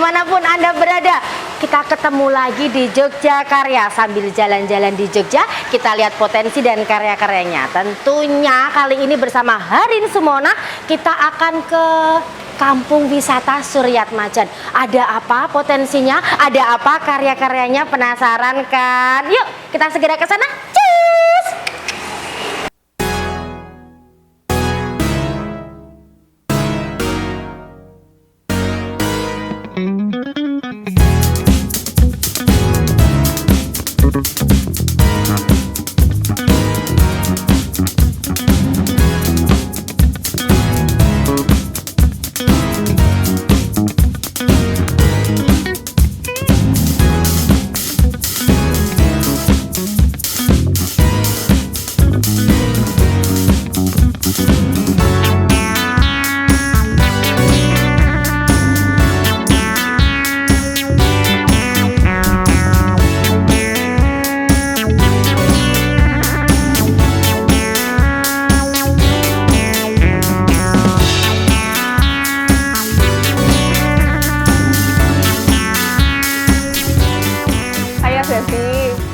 dimanapun Anda berada. Kita ketemu lagi di Jogja Karya. Sambil jalan-jalan di Jogja, kita lihat potensi dan karya-karyanya. Tentunya kali ini bersama Harin Sumona, kita akan ke Kampung Wisata Suryatmajan. Ada apa potensinya? Ada apa karya-karyanya? Penasaran kan? Yuk, kita segera ke sana. Cus!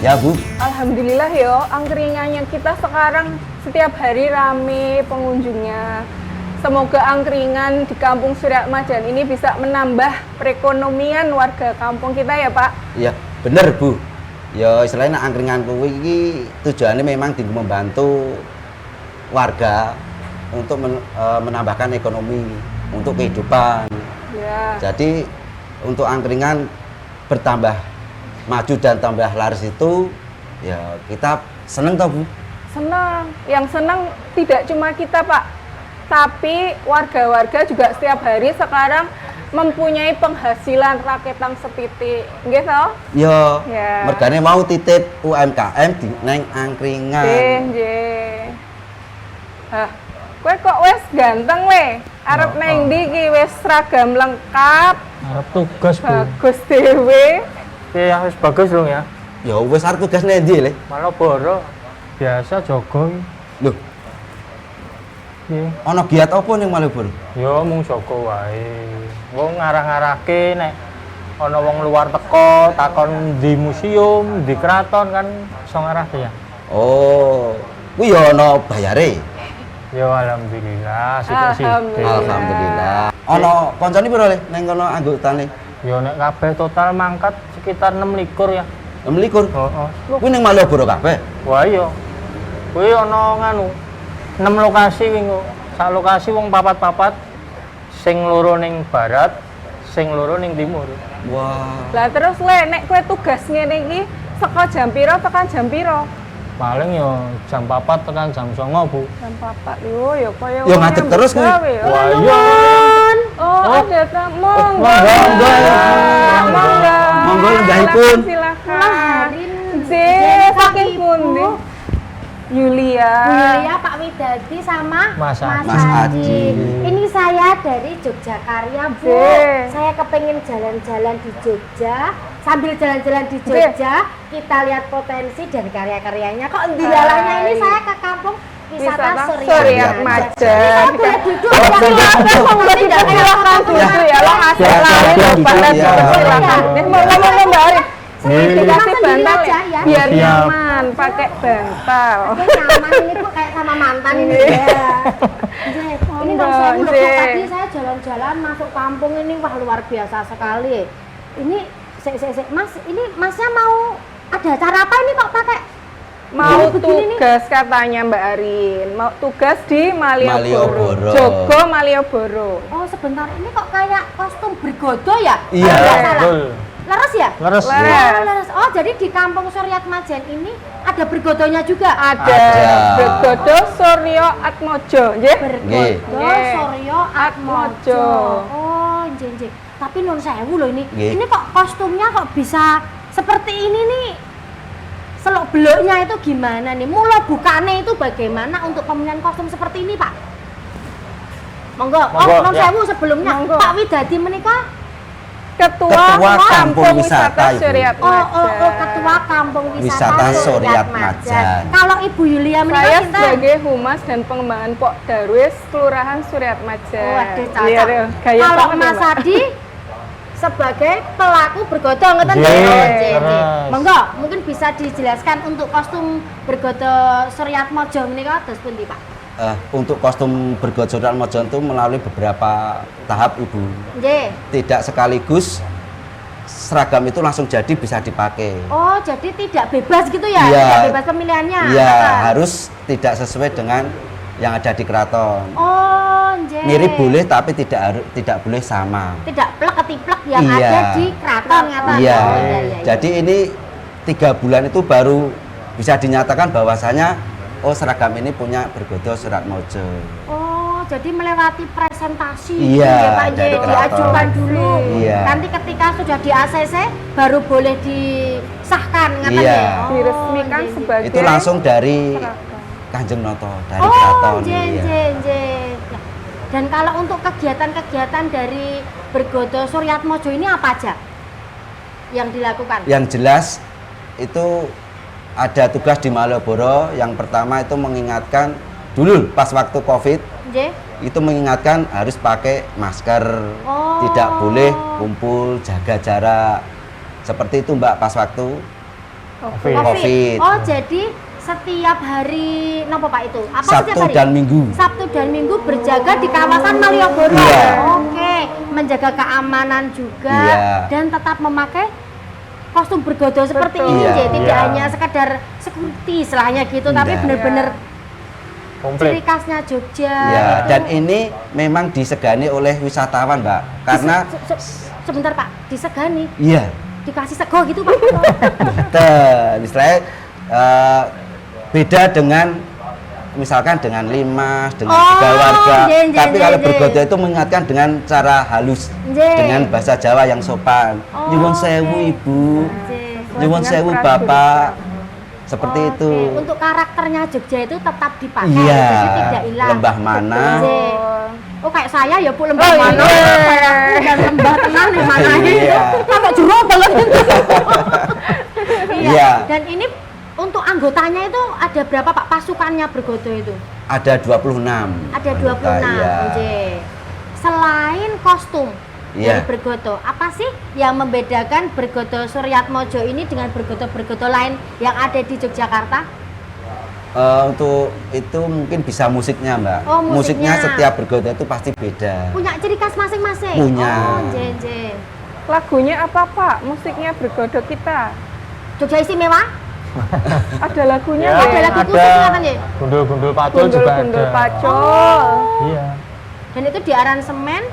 Ya Bu. Alhamdulillah yo, angkringannya kita sekarang setiap hari rame pengunjungnya. Semoga angkringan di Kampung Suryatmajan ini bisa menambah perekonomian warga kampung kita ya Pak. Ya bener Bu. Ya istilahnya angkringan kuwi iki tujuannya memang di membantu warga untuk menambahkan ekonomi untuk kehidupan. Ya. Jadi untuk angkringan bertambah maju dan tambah laris itu ya kita seneng toh Bu? Senang. Yang senang tidak cuma kita Pak, tapi warga-warga juga setiap hari sekarang mempunyai penghasilan raketan sepitik. Nggih toh? Ya, Ya. mergane mau titip UMKM di neng angkringan. Nggih. Hah, kowe kok wis ganteng le? Arep neng ndi iki wis seragam lengkap. Arep tugas, Bu. Bagus dhewe. Ya wis bagus dong ya. Ya wis arep tugas nendi le? Maloboro. Biasa jaga iki. Loh, Piye? ana giat apa ning Malioboro? Ya mung jaga wae. Wong ngarah-ngarahke nek ana wong luar teko takon di museum, di keraton kan iso ngarahke ya. Oh, kuwi ya ana bayare. Ya alhamdulillah, sithik-sithik. Alhamdulillah. Ana kancane pira le ning kono anggotane? Ya nek kabeh total mangkat sekitar 26 ya. 26. Heeh. Kuwi ning Malioboro kabeh. Wah iya. Kuwi ana nganu 6 lokasi wingi. Sak lokasi wong papat-papat. Sing loro ning barat, sing loro ning timur. Wah. Lah terus le nek kowe tugas ngene iki saka jam pira tekan jam pira? Paling ya jam 4 tekan jam 9, Bu. Jam 4 yo ya kaya Ya ngadeg terus kuwi. Wah iya. Oh, ada tamu. Monggo. Monggo lenggahipun. Silakan. Saking pundi? Yulia. Yulia, Pak Widadi sama Mas Adi. Mas Adi. Ini saya dari Jogja Karya, Bu. Zee. Saya kepengen jalan-jalan di Jogja. Sambil jalan-jalan di Jogja, kita lihat potensi dan karya-karyanya. Kok dilalahnya ini saya ke Kampung Wisata Suryatmajan. Saya boleh duduk ya? Silakan duduk ya, lo ngasih lain pada silakan. Ngomong Mbak Ari. Dikasih bantal ya, biar nyaman, pakai bantal. Nyaman ini kok kayak sama mantan ini ya. Ini dong saya udah tadi saya jalan-jalan masuk kampung ini, wah luar biasa sekali. Ini Mas, ini Masnya mau ada acara apa ini kok pakai? Mau tugas katanya Mbak Arin, mau tugas di Malioboro. Malioboro. Jogo Malioboro. Oh sebentar, ini kok kayak kostum bergodo ya? Iya, Kalau nggak salah. betul. Leres ya? Leres. Leres. Ya. Leres. Oh jadi di Kampung Suryatmajan ini ada bergodonya juga? Ada Bergodo Suryo Atmojo, nggih. Nggih. Bergodo Nggih. Suryo Atmojo. Oh nggih. Tapi nun sewu loh ini. Nggih. Ini kok kostumnya kok bisa seperti ini nih? Seluk beluknya itu gimana nih? Mula bukane itu bagaimana untuk pemilihan kostum seperti ini, Pak? Monggo. Monggo, Nun ya. sewu sebelumnya. Monggo. Pak Widadi menikah Ketua Kampung Wisata, Ibu. Suryatmajan. Ketua Kampung Wisata Wisata Suryatmajan. Suryatmajan. Kalau Ibu Yulia menikah Saya sinten? sebagai Humas dan Pengembangan Pok Darwis Kelurahan Suryatmajan. Waduh, cocok. Iya, gaya Kalau banget ya, Mas Mbak. Adi sebagai pelaku bergodo ngoten Nggih, nggih. Oh, nggih, nggih. terus. Monggo, mungkin bisa dijelaskan untuk kostum bergodo Suryatmaja menika dos pundi, Pak? Untuk kostum bergot Suryatmaja itu melalui beberapa tahap Ibu. Nggih. Tidak sekaligus seragam itu langsung jadi bisa dipakai. Oh, jadi tidak bebas gitu ya? Iya. Tidak bebas pemilihannya. Iya, Apa? harus tidak sesuai dengan yang ada di keraton. Oh, nggih. Mirip boleh tapi tidak boleh sama. Tidak plek ketiplek yang Iya. ada di keraton ngaten. Iya. Oh, iya, iya. Jadi ini 3 bulan itu baru bisa dinyatakan bahwasanya oh seragam ini punya bergodo Suryatmaja. Oh, jadi melewati presentasi Iya, gitu ya Pak dari Nggih, keraton. diajukan dulu. Iya. Nanti ketika sudah di ACC baru boleh disahkan ngaten Iya. ya. Oh, Diresmikan nggih, nggih. sebagai Itu langsung dari seragam. Kanjeng Noto, dari Oh, keraton. nggih, Iya. nggih, nggih. Ya. Dan kalau untuk kegiatan-kegiatan dari bergodo Suryatmaja ini apa aja yang dilakukan? Yang jelas itu ada tugas di Malioboro. Yang pertama itu mengingatkan dulu pas waktu Covid Nggih. itu mengingatkan harus pakai masker, Oh. tidak boleh kumpul, jaga jarak. Seperti itu Mbak pas waktu Covid. Covid. Oh, jadi setiap hari napa Pak itu? Apa Sabtu setiap hari? dan Minggu. Sabtu dan Minggu berjaga di kawasan Malioboro. Iya. Oke, menjaga keamanan juga Iya. dan tetap memakai kostum bergodo seperti Betul. ini, Iya. Nggih. Tidak Iya. hanya sekedar security istilahnya gitu, tapi Iya. benar-benar ciri Komplit. khasnya Jogja. Ya, gitu. dan ini memang disegani oleh wisatawan, Mbak. Karena Sebentar Pak, disegani, iya, dikasih sego gitu Pak. istilahnya beda dengan misalkan dengan limas, dengan Oh, juga warga. nggih, nggih, Tapi nggih, kalau nggih. bergodo itu mengingatkan dengan cara halus, Nggih. dengan bahasa Jawa yang sopan. Oh, Nyuwun sewu oke. Ibu, Nggih. nyuwun Dengan sewu prajurit. Bapak. Seperti Oke, itu. untuk karakternya Jogja itu tetap dipakai, Iya, jadi tidak hilang. lembah mana. Nggih. Oh kayak saya ya Bu lembah Oh, mana? iya. Saya dan lembah tenan di mana Iya. Sampai jero banget. Iya. Iya. Dan ini untuk anggotanya itu ada berapa Pak pasukannya bergodo itu? Ada 26. Ada anggota, 26. iya. Nggih. Selain kostum Iya. dari bergodo, apa sih yang membedakan bergodo Suryatmaja ini dengan bergodo-bergodo lain yang ada di Yogyakarta? Untuk itu mungkin bisa musiknya, Mbak. Oh, musiknya. setiap bergodo itu pasti beda. Punya ciri khas masing-masing? Punya. Oh, nggih. Lagunya apa Pak? Musiknya bergodo kita. Jogja Istimewa? Ada lagunya Ya, nggak? Ada lagu khusus ada kan ya? gundul-gundul pacul juga Gundul-gundul ada. pacul. Iya. Dan itu di aransemen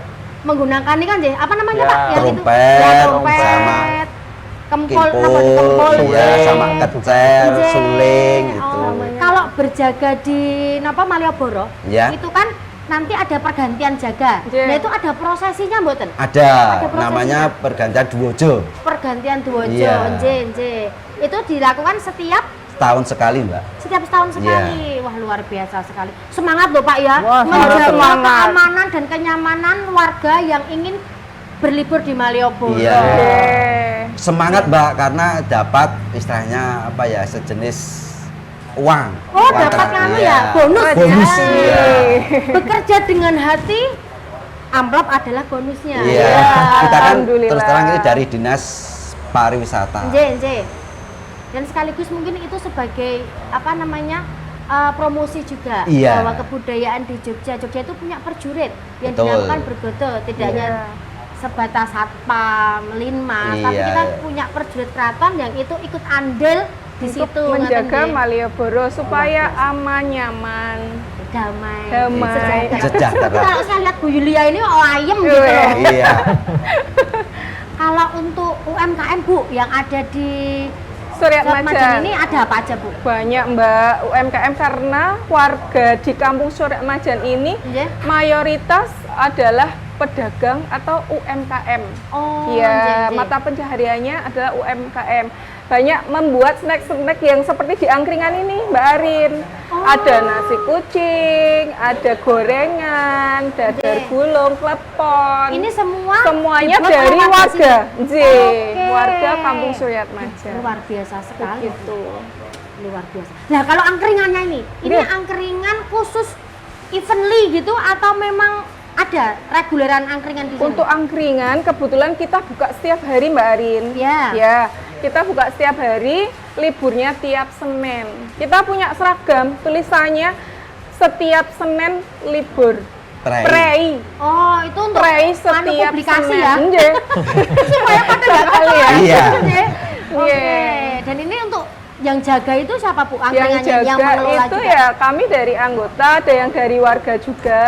menggunakan ini kan, apa namanya Ya, Pak? Yang itu? trompet, Ya, sama trompet. Kempol, apa? Kimpul, Kempol. ya, nggih. sama kecer, Nggih. suling gitu. Oh, kalau berjaga di Malioboro, Ya. itu kan nanti ada pergantian jaga. Nggih. Nah, itu ada prosesinya mboten? Ada, prosesnya. namanya pergantian duojo. Pergantian duojo, Iya. nggih. Itu dilakukan setiap Setahun sekali, Mbak. setahun sekali. Wah, luar biasa sekali. Semangat loh Pak ya, Wah, menjaga semangat. keamanan dan kenyamanan warga yang ingin berlibur di Malioboro. Iya. Oke. Semangat, Mbak, karena dapat istilahnya apa ya, sejenis uang. Oh, Uang dapat kan, kamu iya. ya, bonus, Bonus, ya. iya. Bekerja dengan hati, amplop adalah bonusnya. Iya. Kita kan Alhamdulillah. terus terang ini dari Dinas Pariwisata. Nggih. Dan sekaligus mungkin itu sebagai apa namanya promosi juga Iya. bahwa kebudayaan di Jogja itu punya perjurit yang Betul. dinamakan bergodo, tidak hanya Iya. sebatas satpam, linmas, tapi Iya, kita iya. punya perjurit keraton yang itu ikut andil di Untuk situ menjaga ngaten nggih. Malioboro supaya aman, nyaman. damai, Damai. Sejahtera. Kalau saya lihat Bu Yulia ini ayem gitu loh. Iya. Kalau untuk UMKM Bu yang ada di Suryatmaja Suryatmaja ini ada apa aja Bu? banyak Mbak UMKM karena warga di Kampung Suryatmaja ini Nggih. mayoritas adalah pedagang atau UMKM. Oh, Ya, nggih. mata pencahariannya adalah UMKM. Banyak membuat snack-snack yang seperti di angkringan ini, Mbak Arin. Oh. Ada nasi kucing, ada gorengan, dadar Nggih. gulung, klepon. Ini semua semuanya dibuat dari oleh warga, Oke. warga Kampung Suryatmaja. Luar biasa sekali. Begitu. Luar biasa. Nah, kalau angkringannya ini Nggih. angkringan khusus evently gitu atau memang ada reguleran angkringan di sini? Untuk angkringan kebetulan kita buka setiap hari Mbak Arin. Ya. Ya, kita buka setiap hari, liburnya tiap Senin. Kita punya seragam tulisannya setiap Senin libur. Prei. Oh, itu untuk Prei anu setiap publikasi Senin. ya. Nggih. Supaya pada nggak Sekali ya. Iya. Oke. Iya. Dan ini untuk yang jaga itu siapa Bu? Yang Angkringannya yang jaga mengelola itu juga? ya kami dari anggota, ada yang dari warga juga.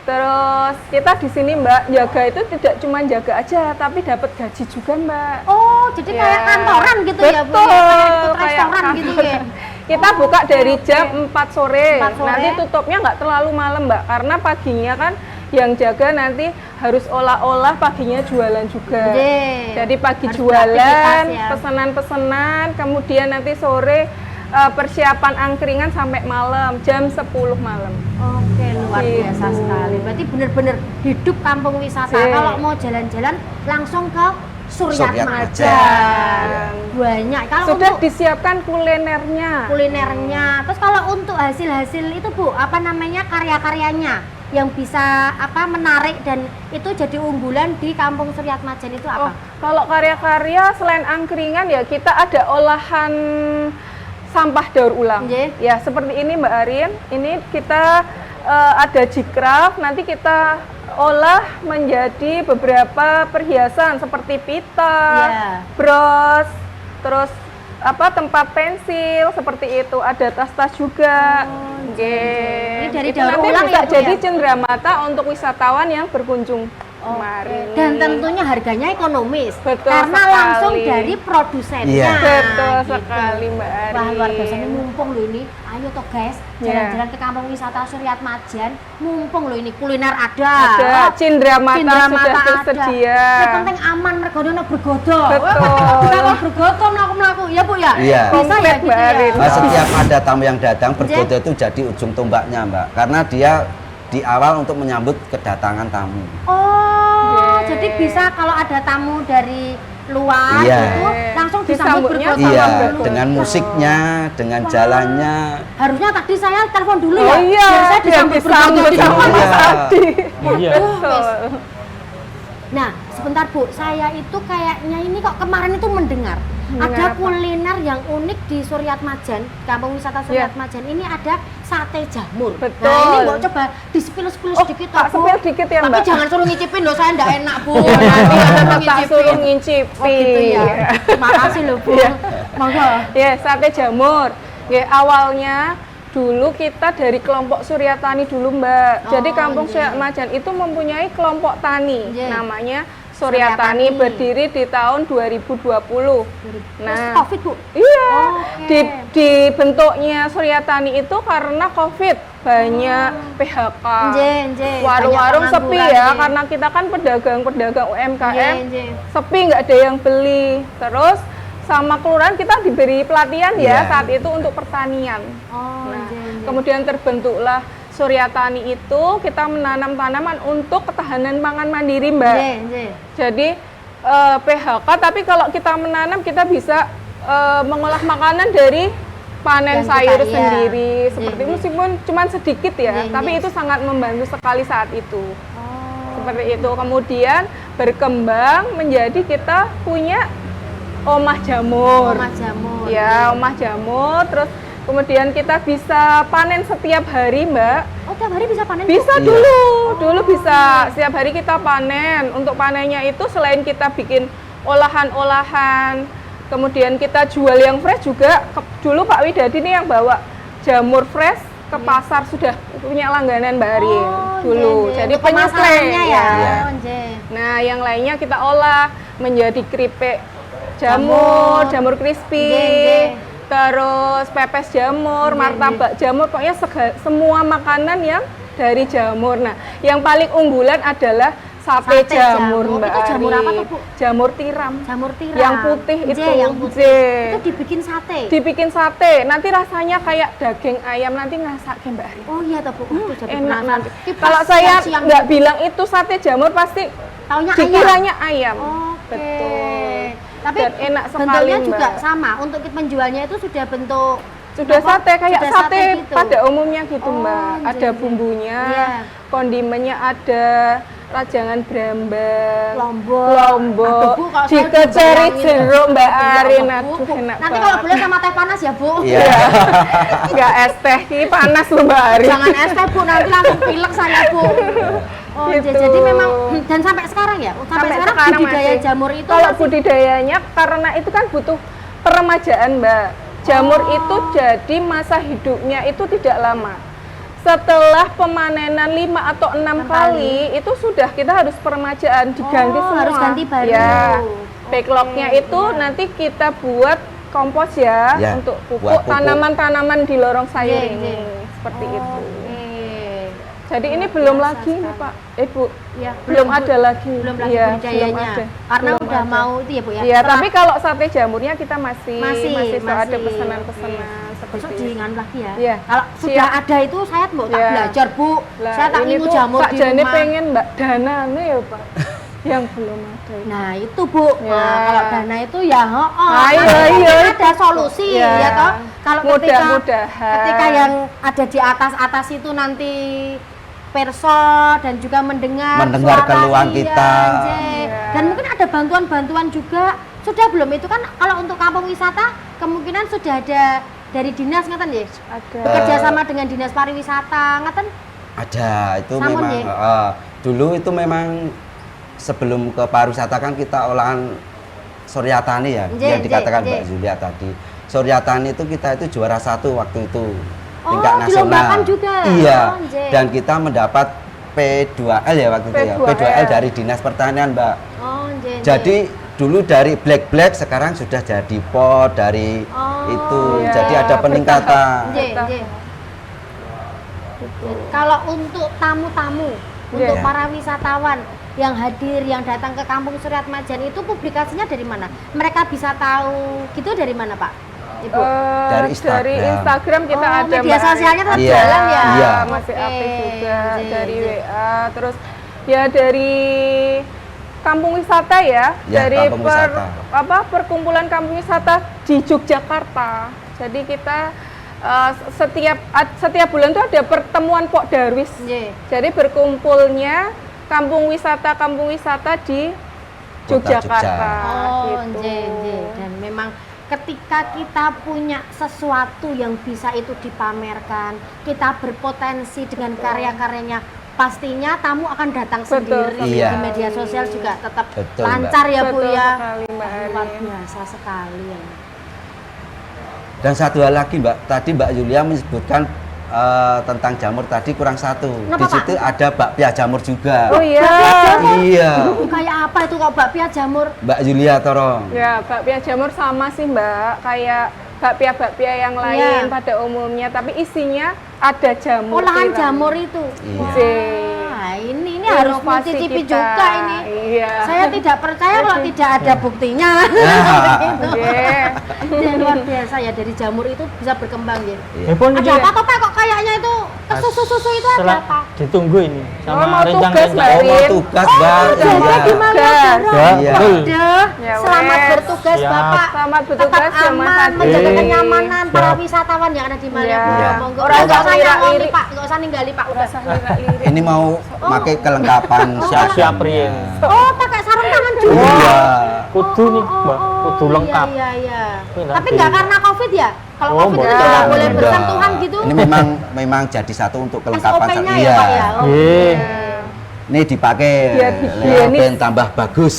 Terus kita di sini Mbak, jaga itu tidak cuma jaga aja, tapi dapat gaji juga Mbak. Oh, jadi Ya. kayak kantoran gitu ya Bu? Betul, Kayak ikut kayak restoran gitu ya? kantoran. Kita buka dari jam 4 sore. 4 sore. Nanti tutupnya nggak terlalu malam Mbak, karena paginya kan yang jaga nanti harus olah-olah, paginya jualan juga. Nggih. Jadi pagi Harus jualan, beraktivitas ya. pesanan-pesanan, kemudian nanti sore persiapan angkringan sampai malam, jam 10 malam. Oke, luar biasa Gitu. sekali. Berarti bener-bener hidup kampung wisata. Oke. Kalau mau jalan-jalan langsung ke Suryat Suryat Majan. Majan. Banyak. Kalau Sudah untuk disiapkan kulinernya. kulinernya. Terus kalau untuk hasil-hasil itu Bu, apa namanya karya-karyanya yang bisa apa menarik dan itu jadi unggulan di Kampung Suryat Majan itu Oh, apa? kalau karya-karya selain angkringan ya kita ada olahan sampah daur ulang. Nggih. Ya, seperti ini Mbak Arin. Ini kita ada jikraf, nanti kita olah menjadi beberapa perhiasan seperti pita, Iya. bros, terus apa tempat pensil seperti itu, ada tas-tas juga. Ini dari Itu daur nanti ulang bisa ya, Bu, jadi ya? cenderamata untuk wisatawan yang berkunjung kemari. Dan tentunya harganya ekonomis. Betul karena sekali. langsung dari produsennya. Iya. Betul Gitu. sekali Mbak Arin. Wah, luar biasa ini mumpung loh ini. Ayo toh guys, Iya. jalan-jalan ke kampung wisata Suryat Majan. Mumpung loh ini kuliner ada. Ada, Oh, cindramata cindramata sudah ada. tersedia. Yang penting aman mergono no bergodo. Betul. Juga kalau bergodo melaku-melaku. Ya Bu ya? Iya. Bisa ya Komplit, gitu Mbak ya. Arin. Nah, setiap ada tamu yang datang, bergodo itu jadi ujung tombaknya, Mbak. Karena dia di awal untuk menyambut kedatangan tamu. Oh, Yes. jadi bisa kalau ada tamu dari luar Iya. gitu langsung disambut Disambutnya bergodo. Iya, bergodo. dengan musiknya, dengan Wah. jalannya. Harusnya tadi saya telepon dulu Oh ya. iya, biar saya biar disambut disambut bergodo di sama rumah. Mas Iya. Adi. Iya. Betul. Nah, sebentar Bu, saya itu kayaknya ini kok kemarin itu mendengar ada apa? kuliner yang unik di Suryat Majan, Kampung Wisata Suryat Iya. Majan. Ini ada sate jamur. Betul. Nah, ini mau coba di-spill-spill Oh, sedikit tak Bu. spill dikit ya, Tapi Mbak. jangan suruh ngicipin loh, saya enggak enak Bu. Nanti Nanti ada tak ngicipin. suruh ngincipi. Oh gitu ya. Terima kasih loh Bu. Iya. Monggo. Ya, sate jamur. Ya, awalnya dulu kita dari kelompok Suryatani dulu Mbak. Jadi Oh, Kampung iya. Suryat Majan itu mempunyai kelompok tani. Iya. Namanya Suryatani. Suryatani, berdiri di tahun 2020. Terus Nah, Covid Bu. iya, Oke. dibentuknya Suryatani itu karena Covid, banyak PHK. Nggih, nggih. Warung-warung Banyak sepi pengangguran, ya, nggih. karena kita kan pedagang-pedagang UMKM, Nggih, nggih. sepi nggak ada yang beli. Terus sama kelurahan kita diberi pelatihan ya Iya. saat itu untuk pertanian. Oh, Nah, nggih, nggih. kemudian terbentuklah Suryatani itu, kita menanam tanaman untuk ketahanan pangan mandiri Mbak. Nggih, nggih. Jadi PHK, tapi kalau kita menanam kita bisa mengolah makanan dari panen Yang kita, sayur iya. sendiri. Seperti Iya, iya. meskipun cuma sedikit ya, Iya, tapi iya. itu sangat membantu sekali saat itu. Oh. Seperti itu. Kemudian berkembang menjadi kita punya omah jamur. Omah jamur. Ya, omah jamur. Terus kemudian kita bisa panen setiap hari, Mbak. Oh, tiap hari bisa panen? Bu? Bisa Iya. dulu bisa. Setiap hari kita panen. Untuk panennya itu selain kita bikin olahan-olahan, kemudian kita jual yang fresh juga. Dulu Pak Widadi nih yang bawa jamur fresh ke pasar, sudah punya langganan Mbak Arin Oh, dulu. nggih, nggih. Jadi Untuk pemasarannya ya. Iya. Oh, nggih. Nah, yang lainnya kita olah menjadi keripik Jamur. jamur crispy. Nggih, nggih. Terus pepes jamur, Nggih, martabak jamur, pokoknya semua makanan yang dari jamur. Nah, yang paling unggulan adalah sate Sate jamur, jamur. Mbak Itu jamur Ari. apa tuh, Bu? Jamur tiram. Jamur tiram. Yang putih Nggih, itu. yang putih. Nggih. Itu dibikin sate. Dibikin sate, nanti rasanya kayak daging ayam, nanti ngasake Mbak Ari. Oh iya toh Bu. Aduh, jadi Enak penasaran. nanti. Ini pas Kalau saya siang-siang nggak bilang itu sate jamur, pasti taunya ayam. dikiranya ayam. Oke. Betul. Tapi Dan enak sekali, bentuknya juga Mbak. sama. Untuk penjualnya itu sudah bentuk Sudah Apa? sate kayak Sudah sate gitu? pada umumnya gitu, Oh, Mbak. Ada jadi. bumbunya, Iya. kondimennya ada, rajangan brambang, Lombok. lombok, Aduh, Bu, kalau saya dikeceri bayangin. jeruk Mbak Ya Arin, Allah, Bu, aduh Bu. enak Nanti kalau banget. boleh sama teh panas ya, Bu. Iya. Nggak es teh, ini panas loh Mbak Arin. Jangan es teh, Bu, nanti langsung pilek saya, Bu. Oh, Gitu. jadi memang dan sampai sekarang ya? Sampai sekarang budidaya masih. jamur itu Kalau masih- budidayanya karena itu kan butuh peremajaan, Mbak. Jamur itu jadi masa hidupnya itu tidak lama. Setelah pemanenan 5 atau 6 kali, itu sudah kita harus peremajaan, diganti Oh, semua. harus ganti baru. Ya. Oke, Backlognya itu iya. nanti kita buat kompos ya, Ya, untuk buat pupuk pupuk. tanaman-tanaman di lorong sayur Iya, ini. iya. Seperti itu. Oke. Jadi ini Luar belum biasa lagi nih sekali. Pak, Bu. Ya, Belum ada lagi. Belum lagi Iya, budidayanya. belum ada. Karena Belum udah ada. mau itu ya, Bu ya. Iya, Setelah- tapi kalau sate jamurnya kita masih masih ada pesanan-pesanan Besok seperti itu. diingat lagi ya. Iya. Kalau sudah ada itu saya mau tak Iya. belajar, Bu. Lah, Saya tak ini ingin tuh jamur Pak di Jani rumah. pengen Mbak Danane ya Pak, yang belum ada. ini. Nah, itu Bu. Ya. Nah, kalau dana itu ya Ayo, nanti ayo. ada solusi Ya. ya toh. Kalau Mudah-mudahan. ketika yang ada di atas itu nanti perso dan juga mendengar suara, keluhan iya, kita. anjay. Iya. Dan mungkin ada bantuan-bantuan juga. Sudah belum itu kan kalau untuk kampung wisata kemungkinan sudah ada dari dinas ngeten ya. Ada. Bekerja sama dengan dinas pariwisata ngeten. Ada, itu Samun, memang ya? dulu itu memang sebelum ke pariwisata kan kita olahan Suryatani ya, Nggih, yang dikatakan nggih, Mbak Julia tadi. Suryatani itu kita itu juara 1 waktu itu Oh, tingkat nasional. dilombakan juga? Iya. Oh, nggih. Dan kita mendapat P2L ya waktu itu ya. P2L. P2L dari Dinas Pertanian, Mbak. Oh, nggih, Jadi dulu dari black sekarang sudah jadi pot dari Oh, itu. iya, Jadi ada peningkatan. nggih, nggih. Kalau untuk tamu-tamu, untuk Iya. para wisatawan yang hadir, yang datang ke Kampung Suryatmajan itu publikasinya dari mana? Mereka bisa tahu gitu dari mana, Pak? Ibu? Dari Instagram. Dari Instagram kita Oh, ada media Mbak. sosialnya tetap Iya. jalan ya? Iya. Masih Oke, aktif juga nggih, dari nggih. WA, terus ya dari kampung wisata ya, Ya, dari kampung wisata. perkumpulan kampung wisata di Yogyakarta. Jadi kita setiap bulan tuh ada pertemuan Pok Darwis. Nggih. Jadi berkumpulnya kampung wisata di Kota Yogyakarta. Oh, gitu. nggih, nggih. Dan memang ketika kita punya sesuatu yang bisa itu dipamerkan, kita berpotensi dengan karya-karyanya, pastinya tamu akan datang Betul sendiri. sekali. Iya. Di media sosial juga tetap Betul, lancar ya, Bu Betul ya. sekali, Mbak Luar Arin. biasa sekali ya. Dan satu hal lagi Mbak, tadi Mbak Yulia menyebutkan tentang jamur tadi kurang satu. Kenapa, Di situ Pak? ada bakpia jamur juga. Oh iya. Iya. Itu kayak apa itu kok bakpia jamur? Mbak Yulia tolong. Ya, bakpia jamur sama sih Mbak, kayak bakpia-bakpia yang lain Iya. pada umumnya, tapi isinya ada jamur. Olahan tiram. jamur itu. Iya. Wah, ini harus Inovasi mencicipi kita. juga ini. Iya. Saya tidak percaya kalau tidak ada buktinya. Gitu. Oke. Ya, luar biasa ya, dari jamur itu bisa berkembang ya. Iya. Pun Ada apa toh, Pak? Kok kayaknya itu susu-susu itu ada Setelah apa? ditunggu ini Oh, sama mau tugas, rencang-rencang. Mbak. Oh, mau Arin. tugas Mbak. Jadi Iya. gimana, Tugas. Doro? Ya, Iya. betul. Udah, Ya, selamat wes. bertugas Siap. Bapak. Selamat bertugas Tetap ya, Mas aman, Adi. menjaga kenyamanan para Siap. wisatawan yang ada di Malioboro. Iya. Monggo. Orang Nggak usah lirak-lirik. nyangoni, Pak. Nggak usah ninggali, Pak. Udah. Rasa lirik-lirik. Ini mau pakai kelengkapan Siap seragamnya. Rien. Oh, pakai sarung tangan juga. Iya. Kudu nih, Mbak, kudu lengkap. Iya, iya. Enak, Tapi nggak Din. karena Covid ya? Kalau Oh, Covid itu enggak. nggak boleh Enggak. bersentuhan gitu. Ini memang jadi satu untuk kelengkapan. SOP-nya Iya. ya, Pak ya? Oh, Iya. Ini dipakai Biar lewat higienis. ben tambah bagus.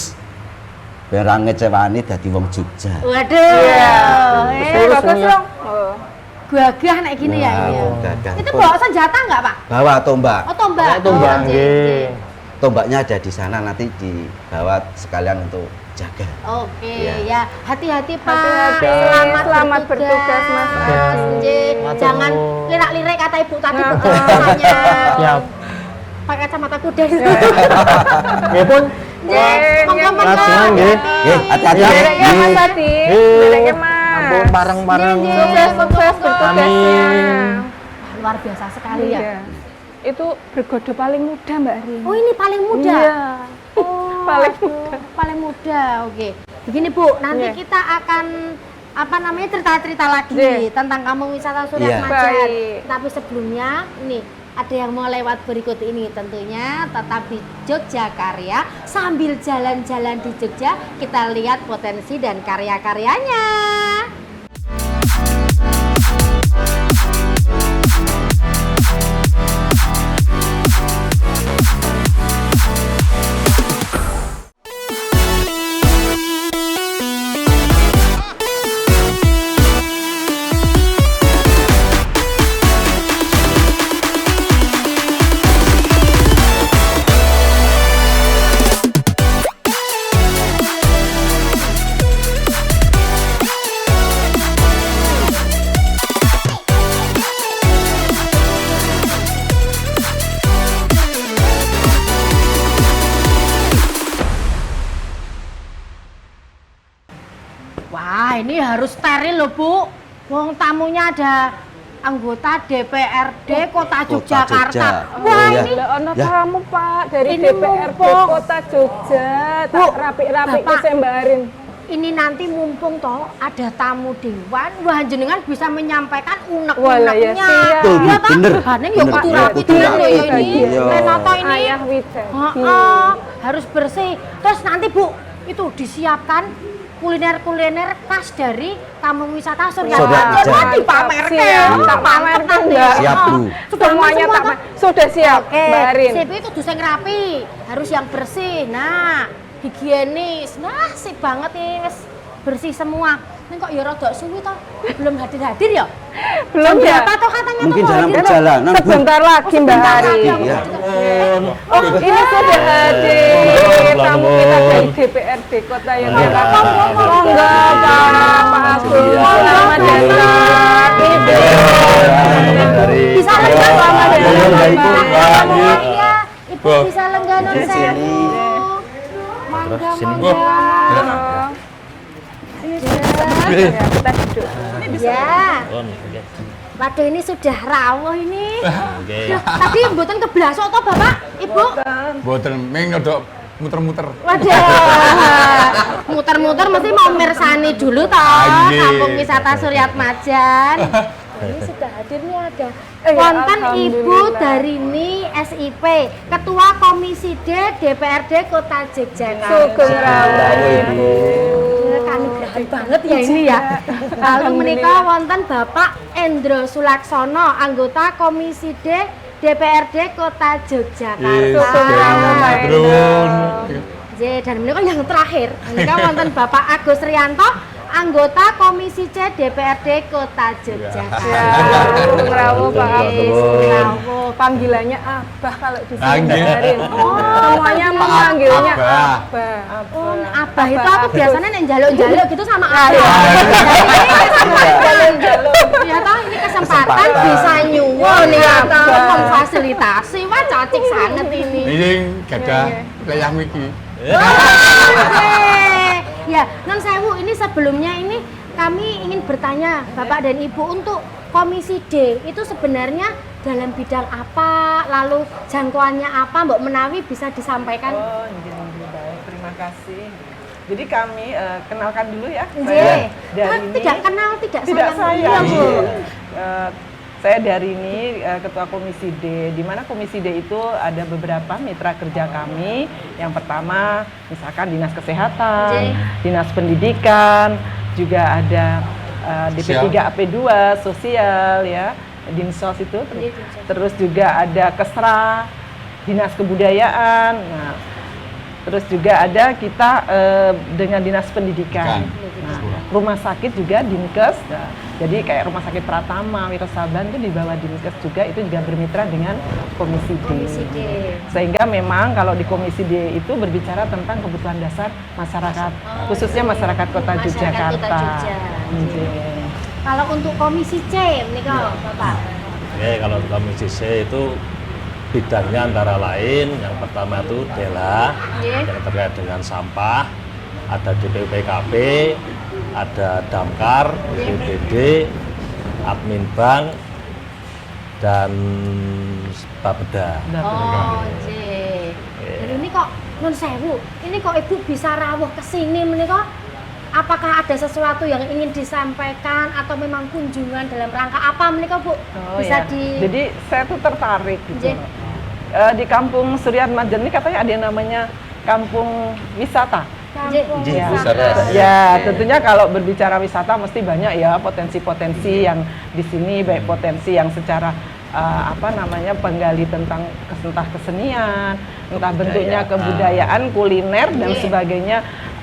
Ben ra ngecewani dadi wong Jogja. Waduh. Iya. Terus Bagus ini ya. dong. Oh. Gagah nek gini ya Nah, ini. ya. gagah. Itu bawa senjata nggak, Pak? Bawa tombak. Oh, tombak. Pakai tombak, Oh, nggih. Tombaknya ada di sana, nanti dibawa sekalian untuk jaga. Oke, Iya. ya. Hati-hati, Pak. Hati-hati. Selamat, Selamat bertugas, Mas Mas. Adi. Nggih. Matur Jangan nuwun. lirak-lirik kata Ibu tadi Nah, bertugasnya. Siap. Pakai kacamata kuda. Ya pun, Nggih, monggo-monggo. Latihan, nggih. Hati-hati. Mereknya Nggih. Mas Adi. Eh, Mereknya Mas. ampun bareng-bareng. Nggih, Sukses bertugasnya. Amin. Luar biasa sekali ya. Iya. Itu bergodo paling muda Mbak Rin. Oh, ini paling muda. Iya. Oh, Paling aduh, paling muda. Oke. Begini Bu, nanti Iya. kita akan apa namanya cerita-cerita lagi Iya. tentang kampung wisata Suryat Iya. Majan. Baik. Tapi sebelumnya nih ada yang mau lewat berikut ini, tentunya tetap di Jogja Karya. Sambil jalan-jalan di Jogja, kita lihat potensi dan karya-karyanya. Wah, ini harus steril loh, Bu. Wong tamunya ada anggota DPRD Kota Yogyakarta. Jogja. Wah, Oh, iya. ini Lah ono Ya. tamu Pak dari Ini DPRD mumpung. Kota Jogja. Bu, Tak rapi-rapi Bapak. kesembarin. ini nanti mumpung toh ada tamu dewan, wah jenengan bisa menyampaikan Walah, unek-uneknya. ya, siap. Betul, Bu, Iya toh? bener. Bahannya ya Bener, kudu iya, rapi kudu tenan rapi, loh ya ini. iya. Renoto ini. Ayah Widadi. Heeh, harus bersih. Terus nanti Bu, itu disiapkan kuliner-kuliner khas dari kampung wisata Suryat Suryat Majan. Majan. Wah, dipamerkan. Siap, tak Mantep pamerkan nanti. enggak? Siap, Bu. Sudah Semuanya semua tak toh? sudah siap, Oke, barin. sip itu kudu sing rapi, harus yang bersih. Nah, higienis. Nah, sip banget ini wis bersih semua. Ini kok ya rada suwi toh? Belum hadir-hadir ya? Belum Jam ya? berapa toh katanya Mungkin toh mau dalam hadir? perjalanan, Bu. Sebentar lagi Mbak Sebentar Hari. lagi, Iya. Oh, ini sudah hadir tamu kita dari DPRD Kota Yogyakarta. Monggo Pak Agus, selamat datang. Bisa lenggah Selamat datang, Pak. Iya, Ibu bisa lenggah non sewu. Mangga, mangga. Ya, kita duduk. Ya. Waduh ini sudah rawuh ini. Loh, tadi mboten keblasok toh Bapak, Ibu? Boten ming nyodok muter-muter. Waduh. Muter-muter mesti mau mirsani dulu toh Iya. kampung wisata Suryat Majan. Ini sudah hadir nih ada Ya, wonten Ibu alhamdulillah. Darini SIP, Ketua Komisi D DPRD Kota Yogyakarta. Sugeng rawuh Ibu. Kanugrahan banget ya ini ya. Lalu menika wonten Bapak Endro Sulaksono, anggota Komisi D DPRD Kota Yogyakarta. Sugeng rawuh Pak Maturun. J, dan menika yang terakhir, menika wonten Bapak Agus Rianto, anggota Komisi C DPRD Kota Yogyakarta. Ya, sugeng rawuh Pak Oke, Agus. sugeng rawuh. Panggilannya Abah kalau di sini Panggil. Mbak Arin. Oh, Semuanya memanggilnya Abah. Abah. Oh, Abah itu aku biasanya nek njaluk-njaluk gitu sama Ah, Abah. iya. Ya toh ini kesempatan bisa nyuwun ya toh memfasilitasi. Wah, cocok sangat ini. Ini gadah layah miki. Oke. Ya, non sewu ini sebelumnya ini kami ingin bertanya Bapak dan Ibu untuk Komisi D itu sebenarnya dalam bidang apa, lalu jangkauannya apa, Mbak Menawi bisa disampaikan? Oh, baik, terima kasih. Jadi kami kenalkan dulu ya. Nggih. Saya dari Ah, tidak kenal, tidak tidak sayang. saya. Iya, Bu. Saya dari ini Ketua Komisi D, di mana Komisi D itu ada beberapa mitra kerja kami. Yang pertama, misalkan Dinas Kesehatan, Nggih. Dinas Pendidikan, juga ada DP3 AP2, Sosial ya, Dinsos itu. Nggih, Dinsos. Terus juga ada Kesra, Dinas Kebudayaan. Nah, terus juga ada kita dengan Dinas Pendidikan. Nah, rumah sakit juga Dinkes. Nah, jadi kayak Rumah Sakit Pratama, Wirasaban itu di bawah Dinkes juga, itu juga bermitra dengan Komisi D. Komisi D. Sehingga memang kalau di Komisi D itu berbicara tentang kebutuhan dasar masyarakat, khususnya masyarakat Kota Masyarakat Yogyakarta. Kota Jogja. Nggih. Kalau untuk Komisi C, ini kok Bapak. Oke, kalau Komisi C itu bidangnya antara lain yang pertama itu DELA Nggih. yang terkait dengan sampah, ada DPPKP, ada Damkar, BPBD, Admin Bank, dan Bapeda. Oh, J. Dan ini kok non sewu, ini kok Ibu bisa rawuh ke sini menika apakah ada sesuatu yang ingin disampaikan atau memang kunjungan dalam rangka apa menikah Bu? Oh, Bisa ya. di Jadi saya tuh tertarik gitu. Nggih. Di Kampung Suryat Majen ini katanya ada yang namanya kampung wisata. Kampung Nggih, Bu, wisata. Saras. Ya, Oke. tentunya kalau berbicara wisata mesti banyak ya potensi-potensi yang di sini, baik potensi yang secara penggali tentang entah kesenian, entah bentuknya kebudayaan, kuliner dan Iya. sebagainya.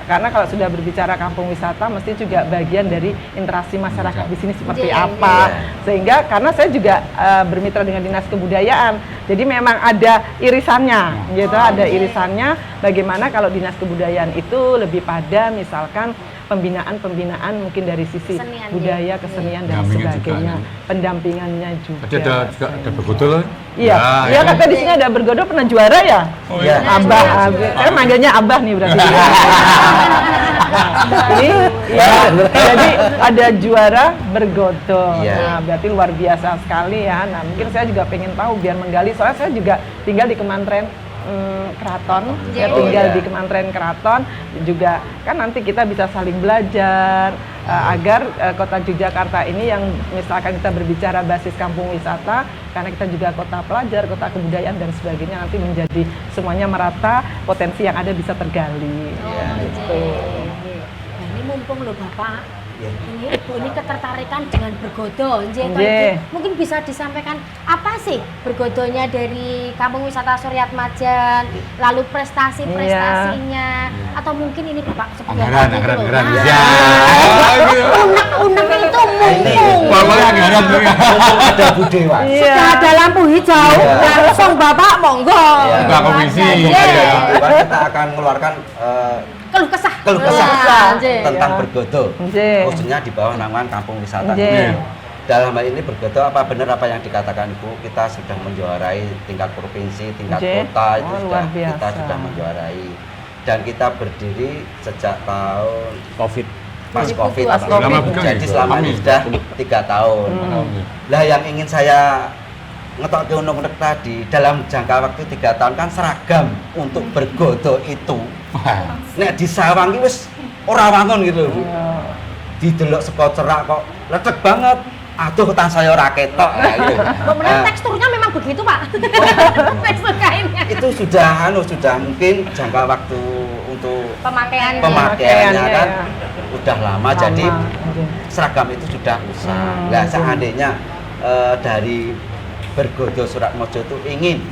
Karena kalau sudah berbicara kampung wisata mesti juga bagian dari interaksi masyarakat di sini seperti Iya, apa. iya. Sehingga karena saya juga bermitra dengan Dinas Kebudayaan. Jadi memang ada irisannya gitu, ada irisannya bagaimana kalau Dinas Kebudayaan itu lebih pada misalkan pembinaan mungkin dari sisi Kesenian, budaya, iya. kesenian dan Pendampingan sebagainya. juga. Pendampingannya juga. Tadi ada juga ada bergotol. Iya, iya kata di sini ada Bergodo pernah juara ya? Oh iya. Abah, saya manggilnya Abah nih berarti. Ini ya, jadi ada juara Bergodo. Iya. Nah, berarti luar biasa sekali ya. Nah, mungkin saya juga pengen tahu biar menggali. Soalnya saya juga tinggal di Kementerian Keraton, saya Oh, tinggal iya. di Kementerian Keraton juga kan nanti kita bisa saling belajar agar kota Yogyakarta ini yang misalkan kita berbicara basis kampung wisata karena kita juga kota pelajar, kota kebudayaan dan sebagainya nanti menjadi semuanya merata, potensi yang ada bisa tergali. Iya. Gitu. Nah, ini mumpung loh Bapak, Iya. ini Ibu ini ketertarikan dengan Bergodo. Nggih, toh, Nggih. Ibu. Mungkin bisa disampaikan apa sih Bergodonya dari Kampung Wisata Suryat Majen, lalu prestasi-prestasinya, atau mungkin ini Bapak seperti Anggaran, apa gitu loh. anggaran. Nah, Ya. unek-unek itu Ini mumpung. Pokoknya anggaran tuh. ada Bu Dewa. Sudah ada lampu hijau, Iya. langsung Bapak monggo. Iya. Ketua komisi. Nggih. Ada Bu Dewa, kita akan mengeluarkan Keluh kesah. keluh kesah Nggih. tentang Iya. Bergodo, Nggih. khususnya di bawah naungan Kampung Wisata. Nggih. Dalam hal ini Bergodo apa benar apa yang dikatakan Ibu, kita sudah menjuarai tingkat provinsi, tingkat Nggih. kota itu Oh, sudah luar biasa. kita sudah menjuarai, dan kita berdiri sejak tahun COVID. pas 2002. COVID. Pas COVID. Lama betul Jadi ya? selama ini Amin. sudah 3 tahun. Hmm. Lah yang ingin saya ngetok ke unek tadi, dalam jangka waktu 3 tahun kan seragam untuk Bergodo itu Wah. nek di sawang iki wis ora wangun gitu lho. Iya. Didelok saka cerak kok lecek banget. Aduh tansaya ora ketok. Nah, gitu. Kemudian Nah, teksturnya memang begitu Pak. Tekstur kainnya. itu sudah mungkin jangka waktu untuk Pemakaiannya. pemakaiannya Pemakaiannya, kan ya. udah lama, jadi Nggih. seragam itu sudah usah. Nah, seandainya dari Bergodo Suratmojo itu ingin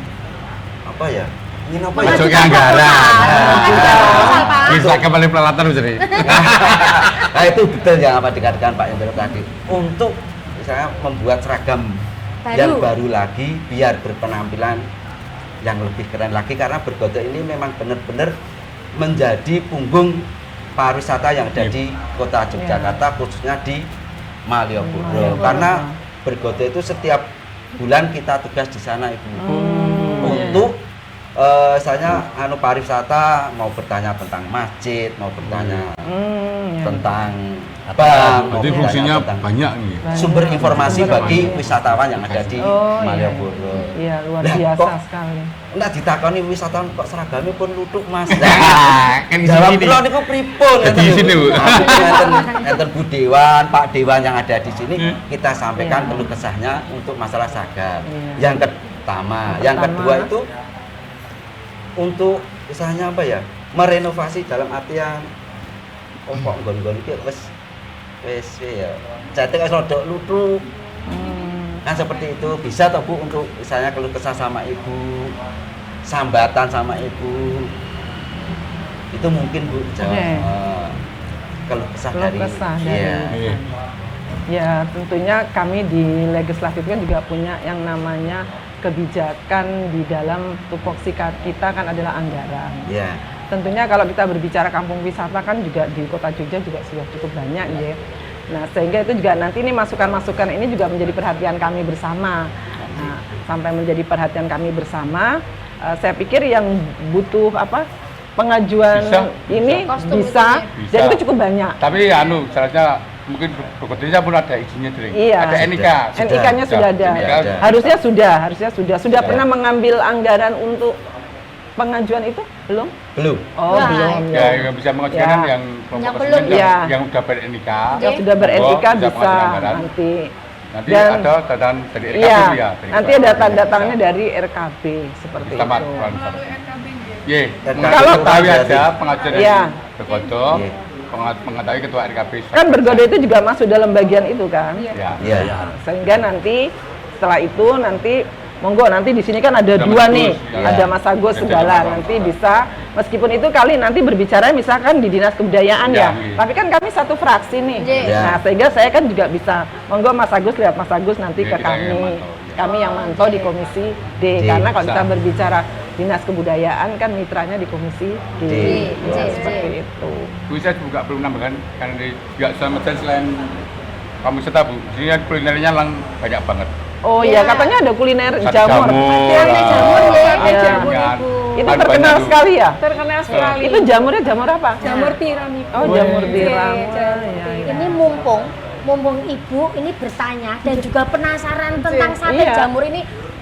apa ya? Ingin apa ya? Masuk ke anggaran. Proposal, Pak. Bisa kembali peralatan jadi. Nah itu betul yang apa dikatakan Pak Hendro tadi, untuk misalnya membuat seragam Baru. yang baru lagi biar berpenampilan yang lebih keren lagi, karena Bergodo ini memang benar-benar menjadi punggung pariwisata yang ada di kota Yogyakarta, khususnya di Malioboro. Malioboro. Karena Bergodo itu setiap bulan kita tugas di sana Ibu, untuk misalnya pariwisata, mau bertanya tentang masjid, mau bertanya Ya. tentang bank, mau Berarti bertanya fungsinya tentang banyak nih. sumber informasi Sumber bagi informasi. wisatawan yang ada di Oh, iya, Malioboro. Iya, luar Lah, biasa kok- sekali. Nggak ditakoni wisatawan kok seragamnya pun lutuk Mas. Kan di Jawab sini. kula niku pripun? Jadi di sini, Bu. Enten Bu Dewan, Pak Dewan yang ada di sini, kita sampaikan keluh kesahnya untuk masalah seragam. Iya. Yang pertama, yang kedua itu untuk misalnya apa ya? Merenovasi dalam artian kok nggon-nggon iki wis ya. Jate wis rada lutruk. Kan seperti itu bisa toh Bu, untuk misalnya keluh kesah sama Ibu, sambatan sama Ibu, itu mungkin Bu jawab Oke. keluh kesah Keluh dari kesah dari- iya. Iya. Ya, tentunya kami di legislatif kan juga punya yang namanya kebijakan di dalam tupoksi kita kan adalah anggaran. Iya. Tentunya kalau kita berbicara kampung wisata kan juga di Kota Jogja juga sudah cukup banyak ya. Nah, sehingga itu juga nanti ini masukan-masukan ini juga menjadi perhatian kami bersama. Nah, sampai menjadi perhatian kami bersama, saya pikir yang butuh pengajuan Bisa, ini Kostum bisa, itunya. dan Bisa. itu cukup banyak. Tapi syaratnya mungkin Bergodonya pun ada izinnya dari. Iya. Ada NIK. NIK-nya sudah ada. Sudah ada. Harusnya sudah Ya. pernah mengambil anggaran untuk pengajuan itu belum? Belum. Oh, Nah, belum. Ya, yang bisa mengajukan Ya. yang kelompok Yang konsumen belum, ya. yang udah ber-NIK. Yang sudah ber-NIK monggo, bisa mengajukan anggaran. nanti. Nanti Dan- ada catatan dari RKB Iya, ya. dari nanti Kepala ada Bapeda. tanda tangannya dari RKB seperti Tamat, itu. Ye, Kalau- mengetahui aja pengajuan dari Iya. Bergodo, Iya. mengetahui ketua RKB. Kan Bergodo itu juga masuk dalam bagian itu kan. Ya. Iya. Sehingga nanti setelah itu nanti monggo nanti di sini kan ada Ada dua Mas nih, Agus, ya. ada Mas Agus Dan segala ada Mas nanti Agus. bisa meskipun itu kali nanti berbicara misalkan di Dinas Kebudayaan Ya, ya. iya. Tapi kan kami satu fraksi nih. Iya. Nah, sehingga saya kan juga bisa monggo Mas Agus lihat Mas Agus nanti Iya, ke kita yang kami. mantau. Kami yang mantau di Komisi D D, karena kalau bisa. kita berbicara Dinas Kebudayaan kan mitranya di Komisi D. D. Ya, D. seperti itu. Bu, saya juga perlu menambahkan karena di juga sama selain kamu wisata Bu, di sini kulinernya banyak banget. Oh Ya. iya, katanya ada kuliner Sate jamur. Sate jamur, ya. Sate Iya. jamur Iya. Ibu. Itu Kan terkenal banyak, Bu. sekali ya. Terkenal sekali. Itu jamurnya jamur apa? jamur tiram Ibu. Oh, jamur Iya, tiram. jamur Iya, iya. Ini mumpung ibu ini bertanya dan juga penasaran tentang sate Iya. jamur ini,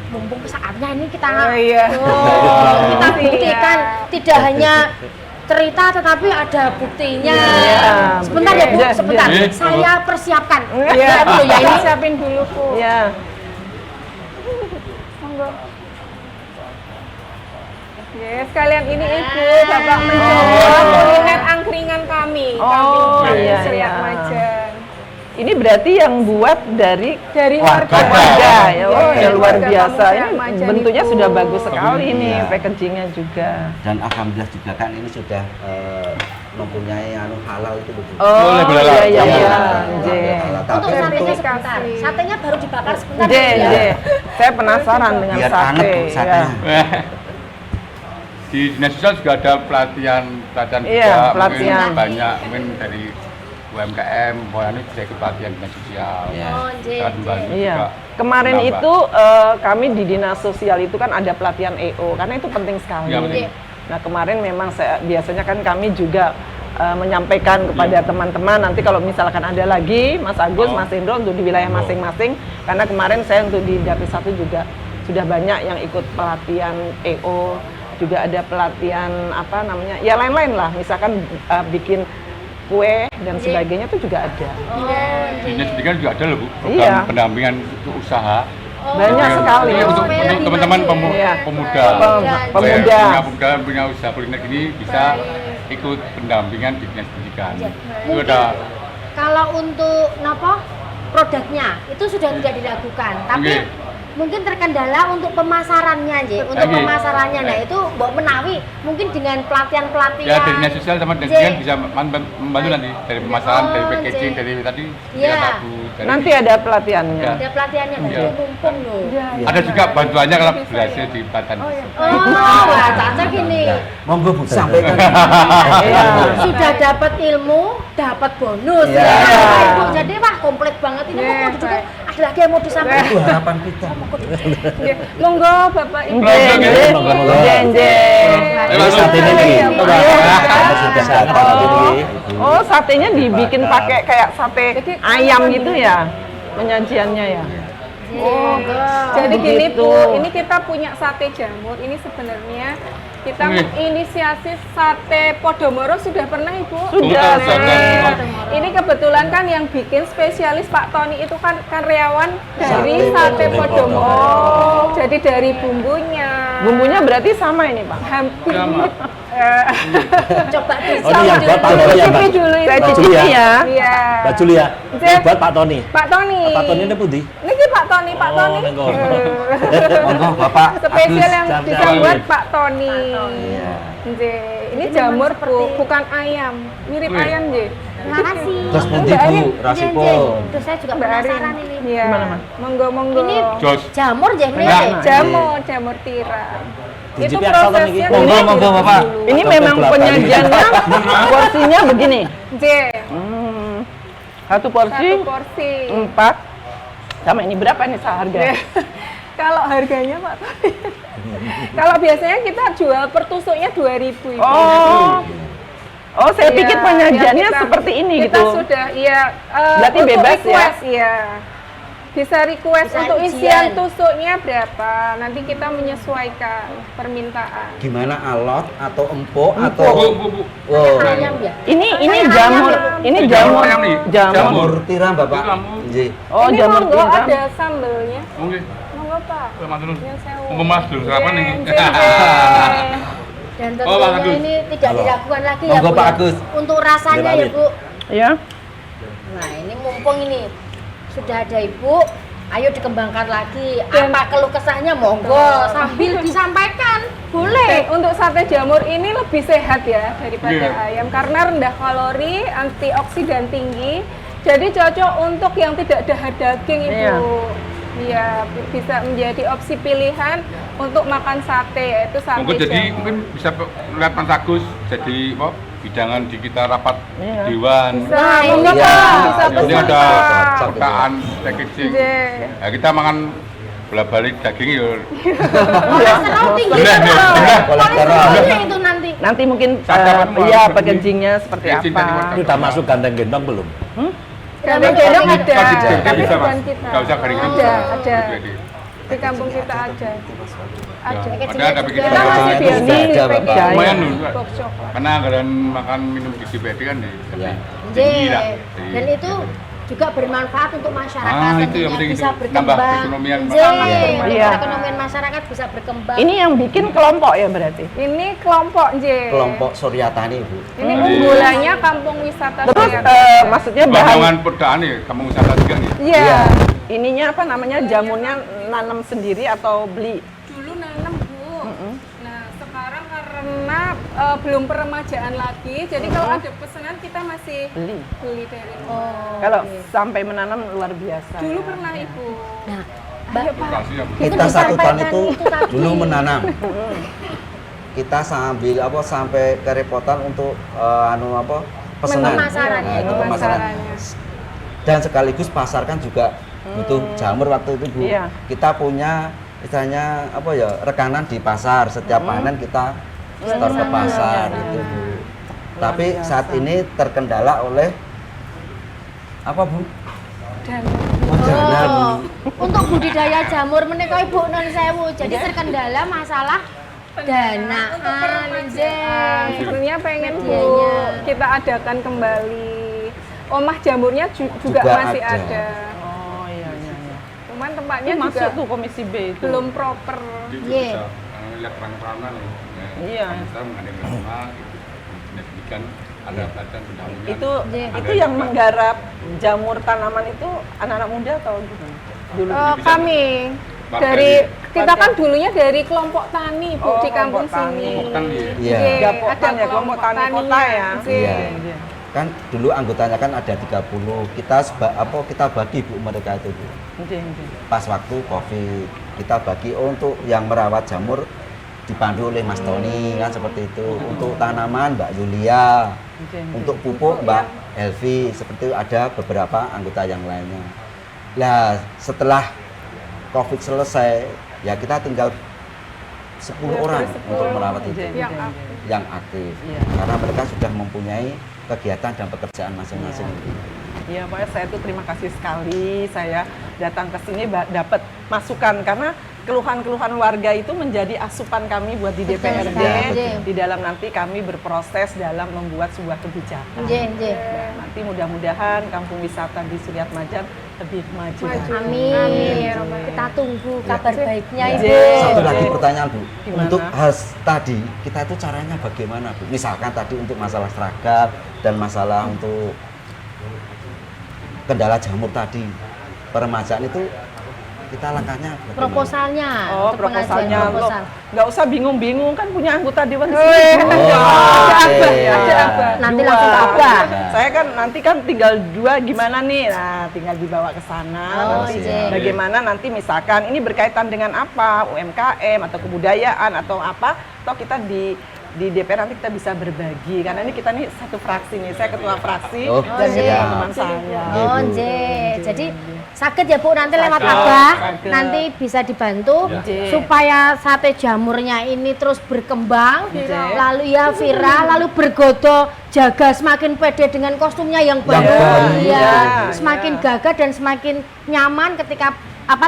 mumpung saatnya ini kita Oh, iya. kita Iya. buktikan tidak hanya cerita tetapi ada buktinya. Iya. Sebentar ya Bu, Iya, sebentar. iya. Saya persiapkan. Iya. Ya dulu ya ini. Siapin dulu Bu. Iya. Monggo. Ya, sekalian ini Ibu, Bapak mencoba kuliner angkringan kami. Oh, kami iya, Seriak iya. Majan. Ini berarti yang buat dari Warga. warga ya. Oh, Iya, ya luar warga biasa. kampung Ini Majan bentuknya itu. sudah bagus sekali Iya. nih, packagingnya juga. Dan alhamdulillah juga kan ini sudah mempunyai halal itu Bu. Oh, Boleh, boleh lah. iya iya Iya. iya. Halal, J. halal. Tapi Untuk satenya untuk sebentar. Satenya baru dibakar sebentar. J, ya. J. Saya penasaran dengan biar sate. anget Bu, ya. satenya. Di Dinas Sosial juga ada pelatihan Iya, juga, pelatihan. mungkin banyak mungkin dari UMKM, ini bisa ikut pelatihan Dinas Sosial. Iya. Oh, J, Sangat J. membantu juga. Iya. Kemarin menambah. itu kami di Dinas Sosial itu kan ada pelatihan EO karena itu penting sekali. Iya, penting. Nah, kemarin memang biasanya kan kami juga menyampaikan kepada teman-teman nanti kalau misalkan ada lagi Mas Agus, Oh. Mas Indro untuk di wilayah Oh. masing-masing karena kemarin saya untuk di Dapil 1 juga sudah banyak yang ikut pelatihan EO, juga ada pelatihan apa namanya? Ya lain-lain lah, misalkan bikin kue dan sebagainya itu juga ada. Oh, Di Dinas Pendidikan juga ada loh Bu, program Iya. pendampingan untuk usaha. Banyak Iya, sekali. iya, untuk Lagi teman-teman maju. Iya. pemuda. Pemuda. Punya usaha kuliner ini bisa ikut pendampingan di Dinas Pendidikan. Iya. Itu ada Kalau untuk produknya itu sudah tidak dilakukan, tapi Nggih. mungkin terkendala untuk pemasarannya, J. Untuk Nggih. pemasarannya. Nah, itu Mbok Menawi mungkin dengan pelatihan-pelatihan. ya dari Dinas Sosial sama J. Dinas bisa membantu nanti dari pemasaran, dari Oh, packaging, J. dari tadi Iya. tabu, dari Nanti ada pelatihannya. Ya. Ada pelatihannya, Iya. berarti mumpung loh. ada juga bantuannya kalau berhasil di Batan. Oh, wah, cocok ini. Monggo Bu sampaikan. Iya. Sudah dapat ilmu, dapat bonus. Iya. Ya, Ibu. Jadi wah komplit banget ini. Iya, Mau duduk, baik. ada lagi yang mau disampaikan. Itu harapan kita. Ya, monggo Bapak Ibu. Nggih, Monggo, monggo. nggih, nggih. Ini saat ini nih. Iya, Sudah datang ini. Oh, satenya dibikin pakai kayak sate ayam gitu ya penyajiannya ya. Oh, jadi gini begitu. Bu, ini kita punya sate jamur. Ini sebenarnya kita Wih. menginisiasi sate Podomoro sudah pernah Ibu? Sudah, Sudah. Ini kebetulan kan yang bikin spesialis Pak Tony itu kan karyawan dari sate Podomoro. Jadi dari bumbunya. Bumbunya berarti sama ini, Pak. Hampir. Sama. Coba Oh, ini yang buat Pak Tony ya, Mbak? Cicipi dulu Saya itu. cicipi ya. Iya. Mbak Julia, ini buat Pak Tony. Pak Tony. Pak Tony ini pundi? Ini Pak Tony, Pak Oh, Tony. nengok. Monggo Bapak Spesial Agus. yang Siap, bisa siap. buat Pak Tony. Iya. Nje, ini Jadi jamur memang Bu, seperti- bukan ayam. Mirip Wih. ayam, Je. Terima kasih. Terus pundi Mbak Bu Arin, rasipun. Terus saya juga Mbak Arin. penasaran ini. Iya. Gimana, Mas? Monggo, monggo. Ini Jos. jamur jadi Enggak. Jamur tiram. Itu Dicipi asal kan prosesnya iki. Monggo, dulu. monggo, Bapak. Ini Atau memang berapa penyajiannya porsinya begini. J, Satu porsi satu porsi. 4. Sama ini berapa nih seharga? Kalau harganya Pak Tony. Kalau biasanya kita jual per tusuknya 2.000 Ibu. Oh. Oh, saya Iya, pikir penyajiannya yang kita- seperti ini kita gitu. sudah, iya. Berarti untuk bebas ya? request, iya. Bisa request Bisa untuk ujian. isian tusuknya berapa. Nanti kita menyesuaikan permintaan. Gimana alot atau empuk Bu, atau bu. wow. Ayam ya? Ini Kayak jamur, ayam. ini Jamur jamur, ayam nih. jamur. Jamur tiram Bapak. Tiram. Nggih. Oh, Ini jamur monggo tiram. ada sambelnya. Oke. Monggo Pak. Matur nuwun. Nyun sewu. Mumpung Mas dulu sarapan nih. Dan Oh, Pak tentunya Agus. ini tidak Halo. diragukan lagi ya Monggo, Bu. Pak ya? Agus. Untuk rasanya ya Silakan. Bu. Ya. Nah ini mumpung ini sudah ada Ibu, ayo dikembangkan lagi. Apa keluh kesahnya monggo sambil disampaikan. Boleh. Dan untuk sate jamur ini lebih sehat ya daripada Iya. ayam karena rendah kalori, antioksidan tinggi. Jadi cocok untuk yang tidak dahar daging Ibu. Iya, bisa menjadi opsi pilihan untuk makan sate yaitu sate Mungkin jadi jamur. mungkin bisa lihat Mas Agus jadi apa bidangan di kita rapat Iya. dewan. Bisa, Nah, monggo iya. Pak, bisa Ini Ini pesan ada Pak. kotaan packaging. Iya. Ya, kita makan bola balik daging ya. Kolesterol tinggi. Belah, Pak. belah. Kolesterolnya itu nanti. Nanti mungkin Cacapan mau ya harus packagingnya seperti Packaging dari apa. warga. Ini udah masuk gandeng gendong belum? Gandeng-gandeng ada, Packaging tapi bisa Mas. bukan kita. Enggak usah garing. Ada. Di kampung kita ada. Ada. Ada Kita packaging. masih Packaging biasa ada, Bapak. packaging Lumayan loh, Pak. box coklat. Karena anggaran makan minum gizi PD kan ya. Ya. Tinggi lah. Dan itu juga bermanfaat untuk masyarakat Ah, itu yang tentunya penting bisa itu. berkembang. Nambah perekonomian Nggih, masyarakat. untuk Iya. perekonomian masyarakat bisa berkembang. Ini yang bikin kelompok ya berarti. Ini kelompok J. Kelompok Suryatani Bu. Ini Jadi- unggulannya kampung wisata Terus Suryatani. maksudnya Bangungan bahan pedaan nih, kamu wisata juga nih. Iya. ininya apa namanya jamunnya nanam sendiri atau beli? Dulu nanam Bu. Nah sekarang karena belum peremajaan lagi, jadi kalau ada pesanan kita masih Beli. dari Oh. Kalau sampai menanam luar biasa. dulu ya. pernah Ibu. Nah, Mbak, Lokasi ya, Bu. Kita satu tahun disampaikan itu itu tadi. dulu menanam. Kita sambil sampai kerepotan untuk pesanan. Pemasarannya Nah, itu. pemasaran. Pemasarannya. Dan sekaligus pasarkan juga butuh jamur waktu itu Bu. Iya. Kita punya istilahnya rekanan di pasar, setiap panen kita setor ke pasar gitu Bu. Tapi saat ini terkendala oleh apa Bu? Dan Oh, dana Bu. Oh, untuk budidaya jamur menika Ibu non sewu. Jadi terkendala masalah danaan, sebenarnya pengen Bu Medianya. kita adakan kembali. Omah jamurnya juga Juga masih ada. ada. Oh iya iya. iya. Cuman tempatnya Ini juga masuk tuh komisi B itu. belum proper. Jadi Iya. bisa lihat perang-perangan loh. Iya. Kita mengadakan rumah, gitu. Pendidikan, ada badan pendahuluan. Itu Iya. itu yang menggarap jamur tanaman itu anak-anak muda atau gimana? Dulu. Bisa. Kami Warga dari di- kita kan dulunya dari kelompok tani Bu Oh, di kampung kelompok tani. sini. Kelompok tani, ya? Iya. Oke, Gapok ada tani ya, kelompok tani kota taninya. ya. Oke. Iya. Kan dulu anggotanya kan ada 30. Kita bagi Bu mereka itu Bu. Pas waktu Covid kita bagi untuk yang merawat jamur dipandu oleh Mas Tony kan seperti itu. Untuk tanaman Mbak Yulia, untuk pupuk Mbak Elvi, seperti itu ada beberapa anggota yang lainnya. Nah, setelah Covid selesai, ya kita tinggal 10 orang untuk merawat itu Yang aktif. yang aktif. Iya. Karena mereka sudah mempunyai kegiatan dan pekerjaan masing-masing. Iya, pokoknya saya tuh terima kasih sekali saya datang ke sini dapat masukan karena keluhan-keluhan warga itu menjadi asupan kami buat di Betul DPRD sekali. di dalam nanti kami berproses dalam membuat sebuah kebijakan. Nggih, nggih. Nanti mudah-mudahan kampung wisata di Suryatmajan lebih maju. lagi. Amin. ya Robbal Alamin. Kita tunggu kabar baiknya Iya. Ibu. Satu lagi pertanyaan Bu, Gimana? untuk hal tadi kita itu caranya bagaimana Bu? Misalkan tadi untuk masalah seragam dan masalah untuk kendala jamur tadi, peremajaan itu kita langkahnya bagaimana? Proposalnya. Oh, untuk pengajuan proposalnya lo proposal. nggak usah bingung-bingung kan punya anggota dewan di Oh, sini. iya. Oh, Ada oke. apa? Ada apa? Nanti Dua. langsung ke Abah. Saya kan nanti kan tinggal 2 gimana nih? Nah, tinggal dibawa ke sana. Oh, Nanti iya. bagaimana nanti misalkan ini berkaitan dengan apa? UMKM atau kebudayaan atau apa? Atau kita di DPR nanti kita bisa berbagi karena ini kita nih satu fraksi nih, saya ketua fraksi Oh, dan iya. ini teman-teman saya. Oh, Bu. nggih. Jadi sakit ya Bu nanti lewat Sakit. Abah Sakit. nanti bisa dibantu Ya. supaya sate jamurnya ini terus berkembang, Viral. lalu ya viral, lalu bergodo jaga semakin pede dengan kostumnya yang baru, baru. iya, Iya, semakin gagah dan semakin nyaman ketika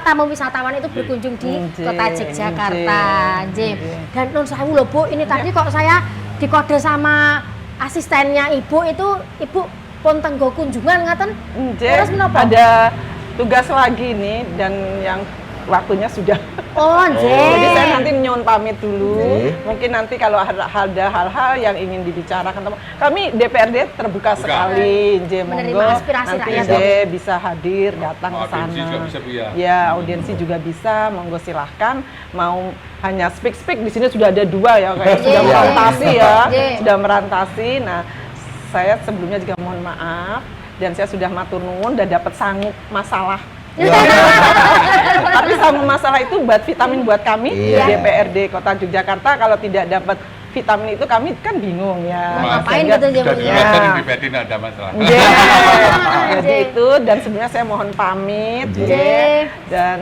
tamu wisatawan itu berkunjung di Nggih, kota Yogyakarta. nggih. Nggih. Dan nun sewu lho Bu, ini tadi kok saya dikode sama asistennya Ibu itu Ibu pun tenggo kunjungan ngaten. Terus menapa? Ada tugas lagi nih dan yang waktunya sudah. Oh, Jadi saya nggih. nanti nyuwun pamit dulu. Oke. Mungkin nanti kalau ada hal-hal yang ingin dibicarakan, kami DPRD terbuka sekali. Nggih, Menerima monggo aspirasi nanti rakyat. nggih bisa hadir, datang ke Audiensi sana. juga bisa, Bu, ya? Ya, audiensi juga bisa. Monggo silahkan. Mau hanya speak di sini sudah ada 2 ya, kayak sudah Nggih. merantasi ya, Nggih. sudah merantasi. Nah, saya sebelumnya juga mohon maaf dan saya sudah matur nuwun dan dapat sanggup masalah. Tapi sama masalah itu buat vitamin buat kami di Iya. DPRD Kota Yogyakarta, kalau tidak dapat vitamin itu kami kan bingung ya. Mau ngapain Sehingga- gitu Sudah ya. dijelaskan di BPD tidak ada masalah. Nggih. Jadi Nggih. itu dan sebenarnya saya mohon pamit Nggih. nggih. Dan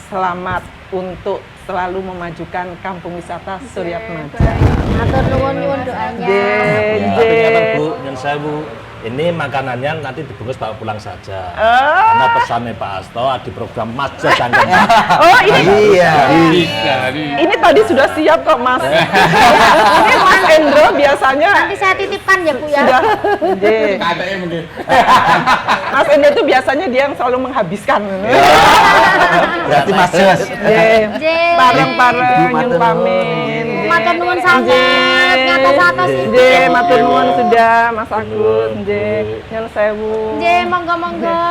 selamat untuk selalu memajukan kampung wisata Suryat Maja. Matur nuwun doanya. Nggih, Ya, nggih. ternyata Bu, yang saya Bu, ini makanannya nanti dibungkus bawa pulang saja. Ah. Karena pesannya Pak Asto di program Masjid Cangkeng. Oh ini Iya. Bisa, ini tadi sudah siap kok Mas. Ini Mas Endro biasanya Nanti saya titipkan ya Bu ya. sudah. Nggih. KTM mungkin. Mas Endro itu biasanya dia yang selalu menghabiskan. Berarti Mas Jos. Nggih. Nggih. Bareng-bareng Ibu, nyun matur pamit. nuwun. Matur nuwun sanget. Ngatos-atos iki. Nggih, matur nuwun sudah Mas Agus. Nggih, nyun sewu. Nggih, monggo-monggo.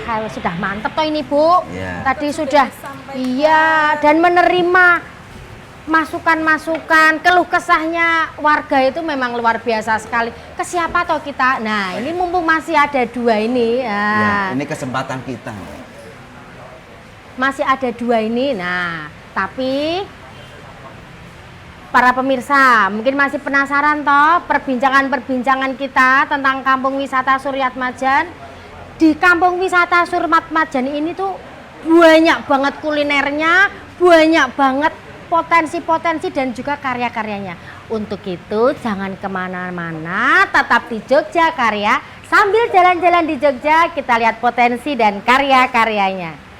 Hal sudah mantep toh ini Bu. Iya. Tadi sudah iya dan menerima masukan-masukan, keluh kesahnya warga itu memang luar biasa sekali. Ke siapa toh kita? Nah, ini mumpung masih ada 2 ini. Ya, Nah, ini kesempatan kita. masih ada 2 ini. Nah, tapi para pemirsa mungkin masih penasaran toh perbincangan-perbincangan kita tentang kampung wisata Suryat Majan. Di kampung wisata Suryat Majan ini tuh banyak banget kulinernya, banyak banget potensi-potensi dan juga karya-karyanya. Untuk itu jangan kemana-mana, tetap di Jogja Karya. Sambil jalan-jalan di Jogja kita lihat potensi dan karya-karyanya.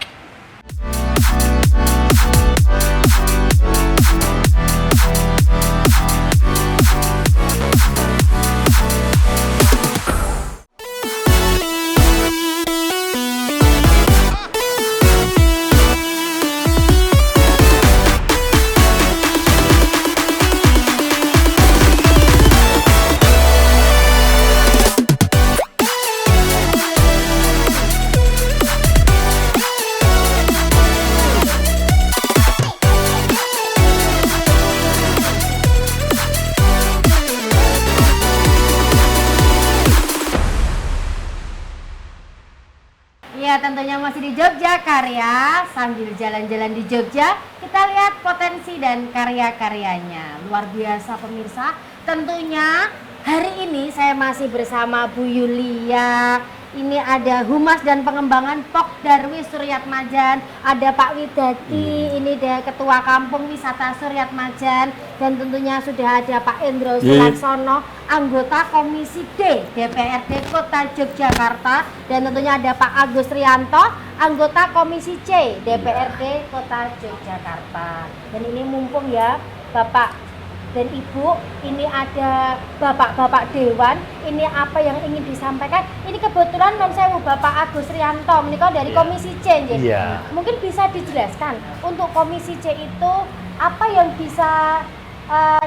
Ya tentunya masih di Jogja Karya. Sambil jalan-jalan di Jogja kita lihat potensi dan karya-karyanya. Luar biasa pemirsa. Tentunya hari ini saya masih bersama Bu Yulia. Ini ada Humas dan Pengembangan Pok Darwis Suryat Majan, ada Pak Widadi, ini dia Ketua Kampung Wisata Suryat Majan, dan tentunya sudah ada Pak Endro Sulaksono, anggota Komisi D DPRD Kota Yogyakarta, dan tentunya ada Pak Agus Rianto, anggota Komisi C DPRD Kota Yogyakarta. Dan ini mumpung ya Bapak dan Ibu, ini ada Bapak-Bapak Dewan, ini apa yang ingin disampaikan? Ini kebetulan non sewu Bapak Agus Rianto, menikah dari Komisi C, nggih. Iya. Mungkin bisa dijelaskan untuk Komisi C itu apa yang bisa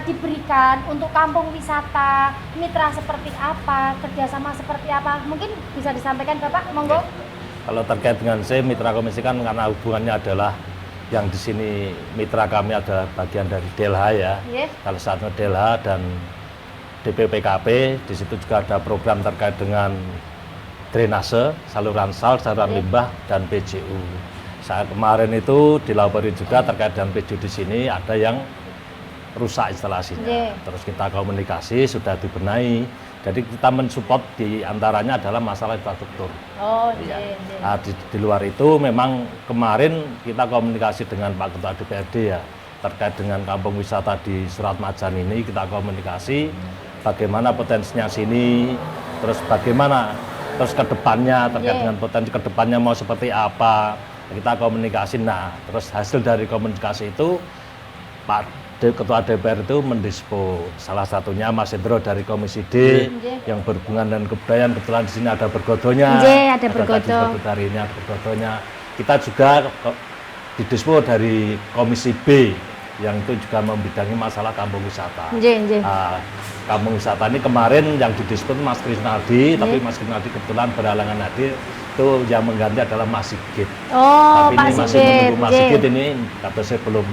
diberikan untuk kampung wisata, mitra seperti apa, kerjasama seperti apa? Mungkin bisa disampaikan Bapak, monggo. Kalau terkait dengan saya, mitra komisi kan karena hubungannya adalah yang di sini mitra kami adalah bagian dari Delha ya. Yes. Salah satu Delha dan DPPKP. Di situ juga ada program terkait dengan drainase, saluran sal, saluran limbah dan PJU. Saat kemarin itu dilapori juga terkait dengan PJU di sini ada yang rusak instalasinya. Nggih. Terus kita komunikasi sudah dibenahi. Jadi kita mensupport di antaranya adalah masalah infrastruktur. Oh, Iya. nggih, nggih. Nah, di luar itu memang kemarin kita komunikasi dengan Pak Ketua DPRD ya terkait dengan kampung wisata di Surat Majan ini, kita komunikasi bagaimana potensinya sini, terus bagaimana terus kedepannya terkait Yeah. dengan potensi kedepannya mau seperti apa, kita komunikasi. Nah, terus hasil dari komunikasi itu Pak Ketua DPR itu mendispo, salah satunya Mas Hendro dari Komisi D yang berhubungan dengan kebudayaan, kebetulan di sini ada bergodonya. Nggih, ada tadi bergodo. disebut hari ini ada bergodonya. Kita juga didispo dari Komisi B yang itu juga membidangi masalah kampung wisata. Nggih, nggih. Kampung wisata ini kemarin yang didispo Mas Krisnaldi, tapi Mas Krisnaldi kebetulan berhalangan hadir, itu yang mengganti adalah Mas Sigit. Oh, Tapi Pak ini masih Sigit. menunggu Mas nggih. Sigit ini, kata saya belum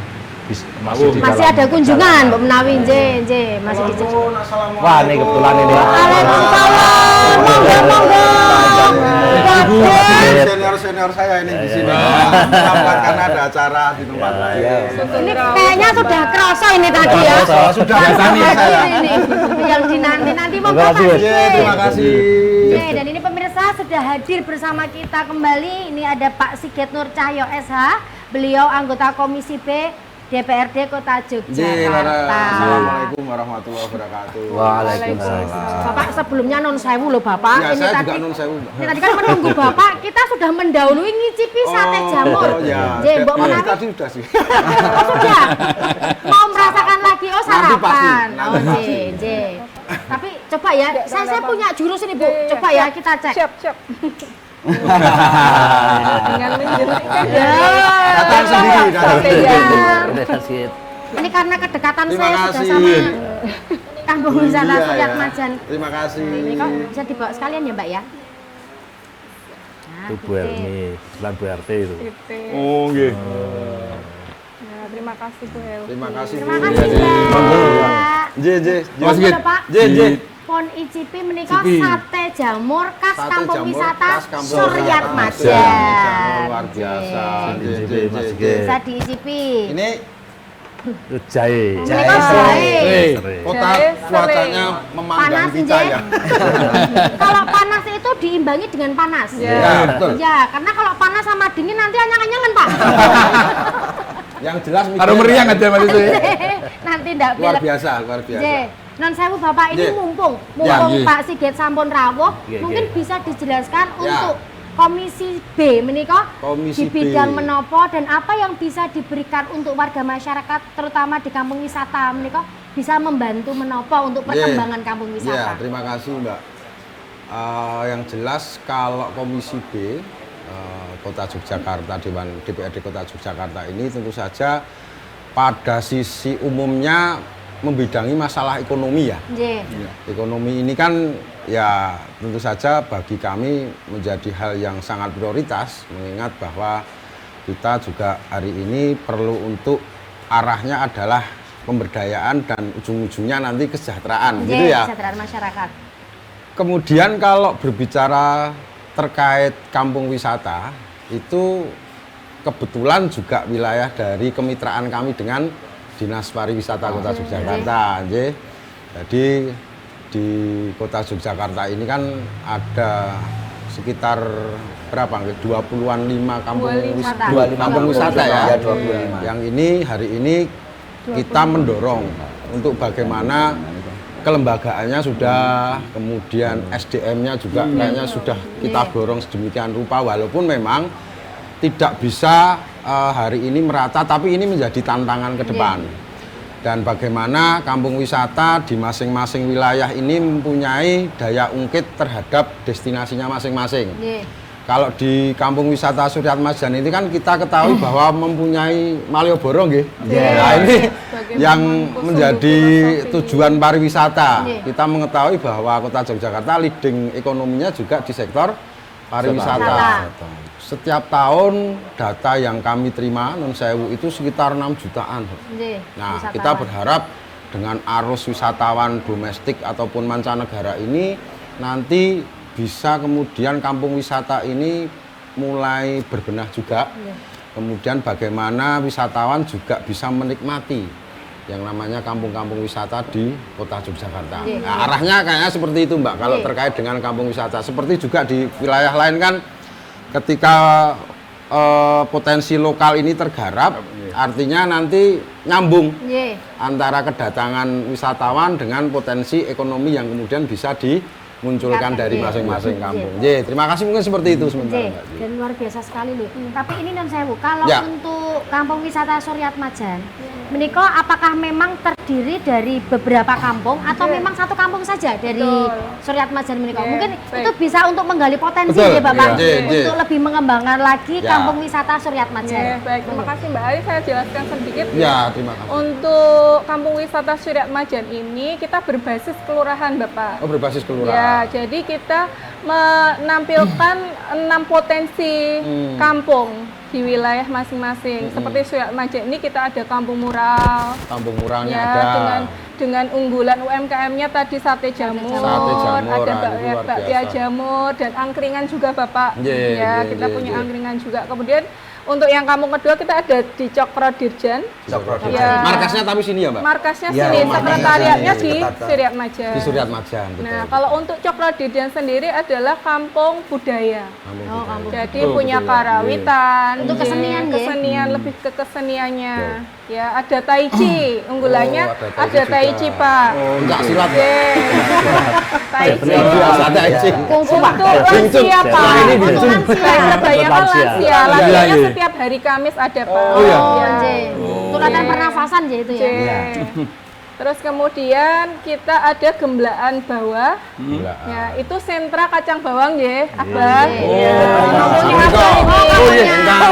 masih di Masih dalam ada kunjungan, perjalanan. Mbak Menawi, nggih, nggih, masih di Wah, ini kebetulan ini. Waalaikumsalam. Monggo, monggo. Bagus. Senior saya ini di sini. Selamat karena ada acara di tempat lain. Ini kayaknya sudah kerasa ini tadi ya. Sudah Hadir saya. ini. Yang dinanti-nanti monggo Terima Pak kasih. Sigit. Terima kasih. Oke, dan ini pemirsa sudah hadir bersama kita kembali. Ini ada Pak Sigit Nur Cahyo SH. Beliau anggota Komisi B DPRD Kota Yogyakarta. Assalamualaikum warahmatullahi wabarakatuh. Waalaikumsalam. Bapak sebelumnya non sewu loh Bapak. Ya, ini saya tadi, juga nun sewu. ini tadi kan menunggu Bapak, kita sudah mendahului ngicipi sate jamur. Oh ya. Nggih, Mbok Iya, Menawi. tadi sudah sih. Oh sudah. Mau merasakan lagi oh Nanti pasti, sarapan. nanti Oh pasti. nggih, nggih. Tapi coba ya, saya punya jurus ini Bu. Coba ya kita cek. Siap, siap. Dengan menjentikan Datang sendiri, datang sendiri. Ini karena kedekatan Terima saya sudah kasih. sama kampung wisata Iya, Suryat ya. Majan. Terima kasih. Ini kok bisa dibawa sekalian ya Mbak ya? Nah, Itu Bu gitu. Erni, kebetulan Bu RT itu. Oh, nggih. Ya, terima kasih Bu Hel. Terima kasih. Terima Bu. kasih Mbak. Nggih, nggih. Mas Sigit. Pak. Nggih, nggih. Pon icipi menika sate jamur khas Sate kampung jamur wisata khas kampung Suryat wisata Majan. Luar biasa. Nggih, Nggih, nggih, Mas nggih, Sigit. nggih. Bisa diicipi. Ini Itu jahe. Menika jahe. kota Jahe cuacanya Panas memandang kita nggih. ya. Kalau panas itu diimbangi dengan panas. Ya, betul. Ya, karena kalau panas sama dingin nanti anyang-anyangan Pak. Yang jelas Karo meriang aja Mas itu. Nanti ndak luar pilek. biasa, luar biasa. Nggih. Non sewu Bapak ini Nggih. mumpung Ya, nggih. Pak Sigit sampun rawuh, Nggih, mungkin nggih. bisa dijelaskan Ya. untuk Komisi B menika Komisi di bidang B. menopo dan apa yang bisa diberikan untuk warga masyarakat terutama di kampung wisata menika bisa membantu menopo untuk Nggih. perkembangan kampung Ya, wisata. terima kasih Mbak. Yang jelas kalau Komisi B Kota Yogyakarta, Dewan DPRD Kota Yogyakarta ini tentu saja pada sisi umumnya membidangi masalah ekonomi ya. Nggih. Ekonomi ini kan ya tentu saja bagi kami menjadi hal yang sangat prioritas mengingat bahwa kita juga hari ini perlu untuk arahnya adalah pemberdayaan dan ujung-ujungnya nanti kesejahteraan gitu Nggih, ya. kesejahteraan masyarakat. Kemudian kalau berbicara terkait kampung wisata itu kebetulan juga wilayah dari kemitraan kami dengan Dinas Pariwisata Kota Yogyakarta. Nggih. Jadi di Kota Yogyakarta ini kan ada sekitar berapa? 20-an 5 kampung 25 wisata. 25 Kampung wisata ya. Ya, 25. Yang ini hari ini kita mendorong untuk bagaimana kelembagaannya sudah, kemudian SDM-nya juga kayaknya sudah kita dorong sedemikian rupa walaupun memang tidak bisa hari ini merata tapi ini menjadi tantangan ke depan. Dan bagaimana kampung wisata di masing-masing wilayah ini mempunyai daya ungkit terhadap destinasinya masing-masing. Nggih. Kalau di kampung wisata Suryat Majan ini kan kita ketahui bahwa mempunyai Malioboro nggih. Nah, ini yang menjadi tujuan pariwisata. Kita mengetahui bahwa Kota Yogyakarta leading ekonominya juga di sektor pariwisata. Setiap tahun data yang kami terima non sewu itu sekitar 6 jutaan. Nggih. Nah, wisatawan. kita berharap dengan arus wisatawan domestik ataupun mancanegara ini nanti bisa kemudian kampung wisata ini mulai berbenah juga. Kemudian bagaimana wisatawan juga bisa menikmati yang namanya kampung-kampung wisata di Kota Yogyakarta. Nah, arahnya kayaknya seperti itu, Mbak. Kalau terkait dengan kampung wisata, seperti juga di wilayah lain kan, ketika potensi lokal ini tergarap, artinya nanti nyambung antara kedatangan wisatawan dengan potensi ekonomi yang kemudian bisa dimunculkan dari masing-masing kampung. Terima kasih, mungkin seperti itu sementara, Mbak. Dan luar biasa sekali loh. Tapi ini non sewu, kalau untuk kampung wisata Suryat Majan, menika apakah memang terdiri dari beberapa kampung atau memang satu kampung saja dari Suryat Majan menika? Mungkin itu bisa untuk menggali potensi ya Bapak, untuk lebih mengembangkan lagi kampung wisata Suryat Majan. Baik, terima kasih Mbak Ari, saya jelaskan sedikit. Terima kasih. Untuk kampung wisata Suryat Majan ini kita berbasis kelurahan Bapak. Oh, berbasis kelurahan. Jadi kita menampilkan 6 potensi kampung di wilayah masing-masing. Seperti Suryat Majan ini kita ada kampung mural. Kampung muralnya ya, ada. Dengan unggulan UMKM-nya tadi sate jamur, ada bakpia jamur dan angkringan juga Bapak. Kita punya angkringan juga. Kemudian untuk yang kampung kedua kita ada di Cokro Dirjan. Markasnya tapi sini ya, Mbak? Markasnya sini, sekretariatnya di Suryat Majan. Di Suryat Majan, betul. Nah, kalau untuk Cokro Dirjan sendiri adalah kampung budaya. Jadi punya karawitan, untuk kesenian lebih ke keseniannya. Ya, ada tai chi, unggulannya ada tai chi, Pak. Enggak silat. Tai chi. Tai chi. Untuk lansia, Pak. Kebanyakan lansia. Latihannya setiap hari Kamis ada, Pak. Untuk latihan pernafasan ya itu ya. Terus kemudian kita ada Gemblaan Bawah. Ya, itu sentra kacang bawang ya, Abang.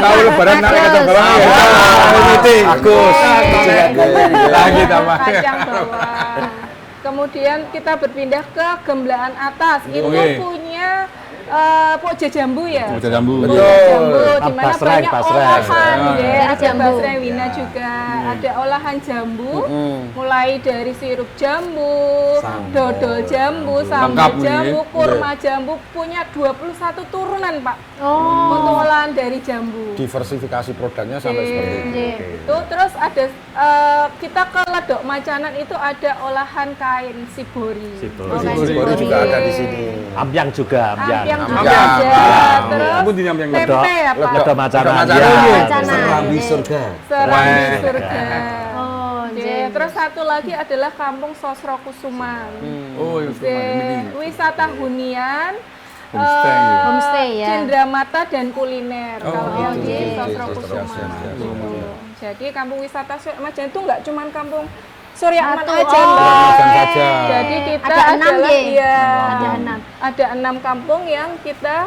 Tahu lebaran narik kacang bawang ya. Bagus. Lagi tambah. Kacang bawang. Kemudian kita berpindah ke Gemblaan Atas. Itu punya Pokja Jambu ya. Pokja Jambu. Di mana banyak olahan ya. Ada Jambu. Basrewina juga. Ada olahan jambu. Mulai dari sirup jambu, dodol jambu, sambal jambu, kurma jambu, punya 21 turunan, Pak. Untuk olahan dari jambu. Diversifikasi produknya sampai seperti itu. Itu terus ada kita ke Ledok Macanan itu ada olahan kain sibori. Sibori juga ada di sini. Ampiang juga, Ampiang juga ada. Terus tempe ya, Pak. Ledok Macanan. Serambi surga. Serambi surga. Terus satu lagi adalah Kampung Sosro Kusuman. Wisata hunian, homestay ya. Cendramata dan kuliner kalau yang di Sosro Kusuman. Jadi kampung wisata Suryat Majan itu nggak cuma kampung Suryat Majan aja, Mbak. Jadi kita ada 6 kampung yang kita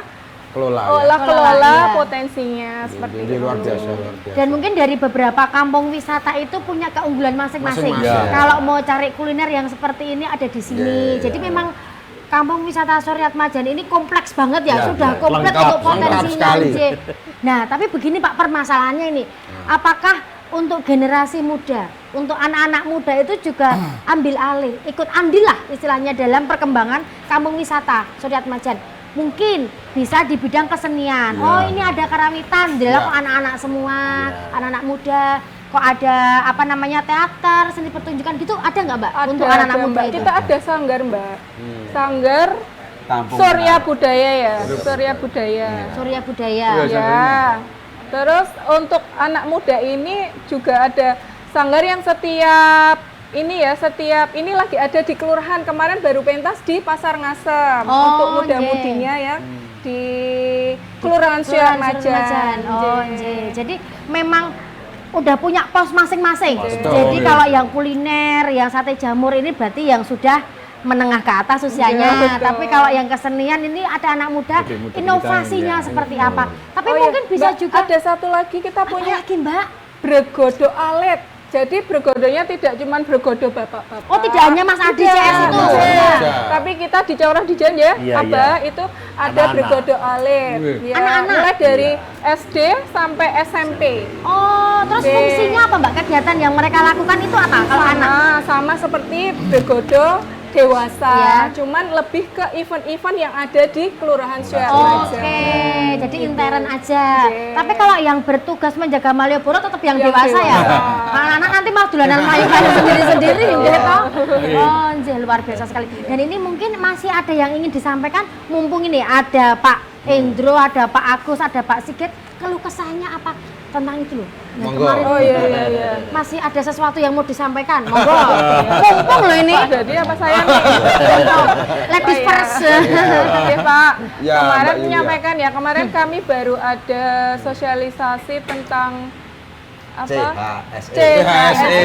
kelola potensinya seperti itu. Luar biasa. Dan mungkin dari beberapa kampung wisata itu punya keunggulan masing-masing. Kalau mau cari kuliner yang seperti ini ada di sini. Jadi memang kampung wisata Suryat Majan ini kompleks banget ya, sudah komplit untuk potensinya. Nah, tapi begini Pak, permasalahannya ini, apakah untuk generasi muda, untuk anak-anak muda itu juga ambil alih, ikut andil lah istilahnya dalam perkembangan kampung wisata Suryat Majan? Mungkin bisa di bidang kesenian. Oh, ini ada karawitan, kok anak-anak semua, anak-anak muda. Kok ada apa namanya teater, seni pertunjukan gitu, ada nggak Mbak? Untuk anak-anak muda itu? Kita ada sanggar Mbak, sanggar Surya Budaya ya, Surya Budaya. Surya Budaya. Ya. Terus untuk anak muda ini juga ada sanggar yang setiap ini lagi ada di kelurahan, kemarin baru pentas di Pasar Ngasem untuk muda-mudinya ya di Kelurahan Suryat Majan. Jadi memang udah punya pos masing-masing. Jadi kalau yang kuliner, yang sate jamur ini berarti yang sudah menengah ke atas usianya. Tapi kalau yang kesenian ini ada anak muda, inovasinya seperti apa. Tapi mungkin bisa Mbak, juga ada satu lagi kita punya lagi Mbak, Bregodo Alet. Jadi bergodonya tidak cuma bergodo bapak-bapak. Oh, tidak hanya Mas Adi CS itu. Tapi kita di Cawrah Dijan ya, itu ada bergodo alit. Anak-anak. Mulai dari SD sampai SMP. Oh, terus fungsinya apa Mbak? Kegiatan yang mereka lakukan itu apa kalau anak? Sama seperti bergodo dewasa, Ya. cuman lebih ke event-event yang ada di Kelurahan Surat Oke, Majan. jadi intern aja. Oke. Tapi kalau yang bertugas menjaga Malioboro tetap yang Yang dewasa ya. dewasa. Anak-anak nanti mau dolanan main-main sendiri-sendiri gitu. Oh, nggih, luar biasa sekali. Dan ini mungkin masih ada yang ingin disampaikan, mumpung ini ada Pak Endro, ada Pak Agus, ada Pak Sigit. Keluh kesahnya apa tentang itu loh? Yang Monggo. kemarin Oh iya. masih ada sesuatu yang mau disampaikan. Monggo. Mumpung loh ini. Pak Dadi apa saya nih? Ladies Iya. first. Oke Pak, Ya, kemarin Mbak Yulia. menyampaikan ya, kemarin kami baru ada sosialisasi tentang apa? CHSE. CHSE.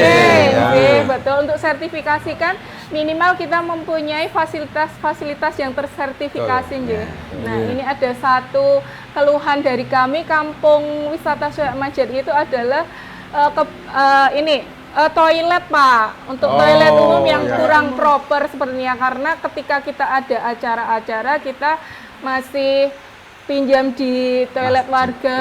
Ya. Oke, betul, untuk sertifikasi kan minimal kita mempunyai fasilitas-fasilitas yang tersertifikasi nggih. Nah, ini ada satu keluhan dari kami Kampung Wisata Surat Majan itu adalah toilet Pak, untuk toilet umum yang iya. kurang proper sepertinya, karena ketika kita ada acara-acara kita masih pinjam di toilet warga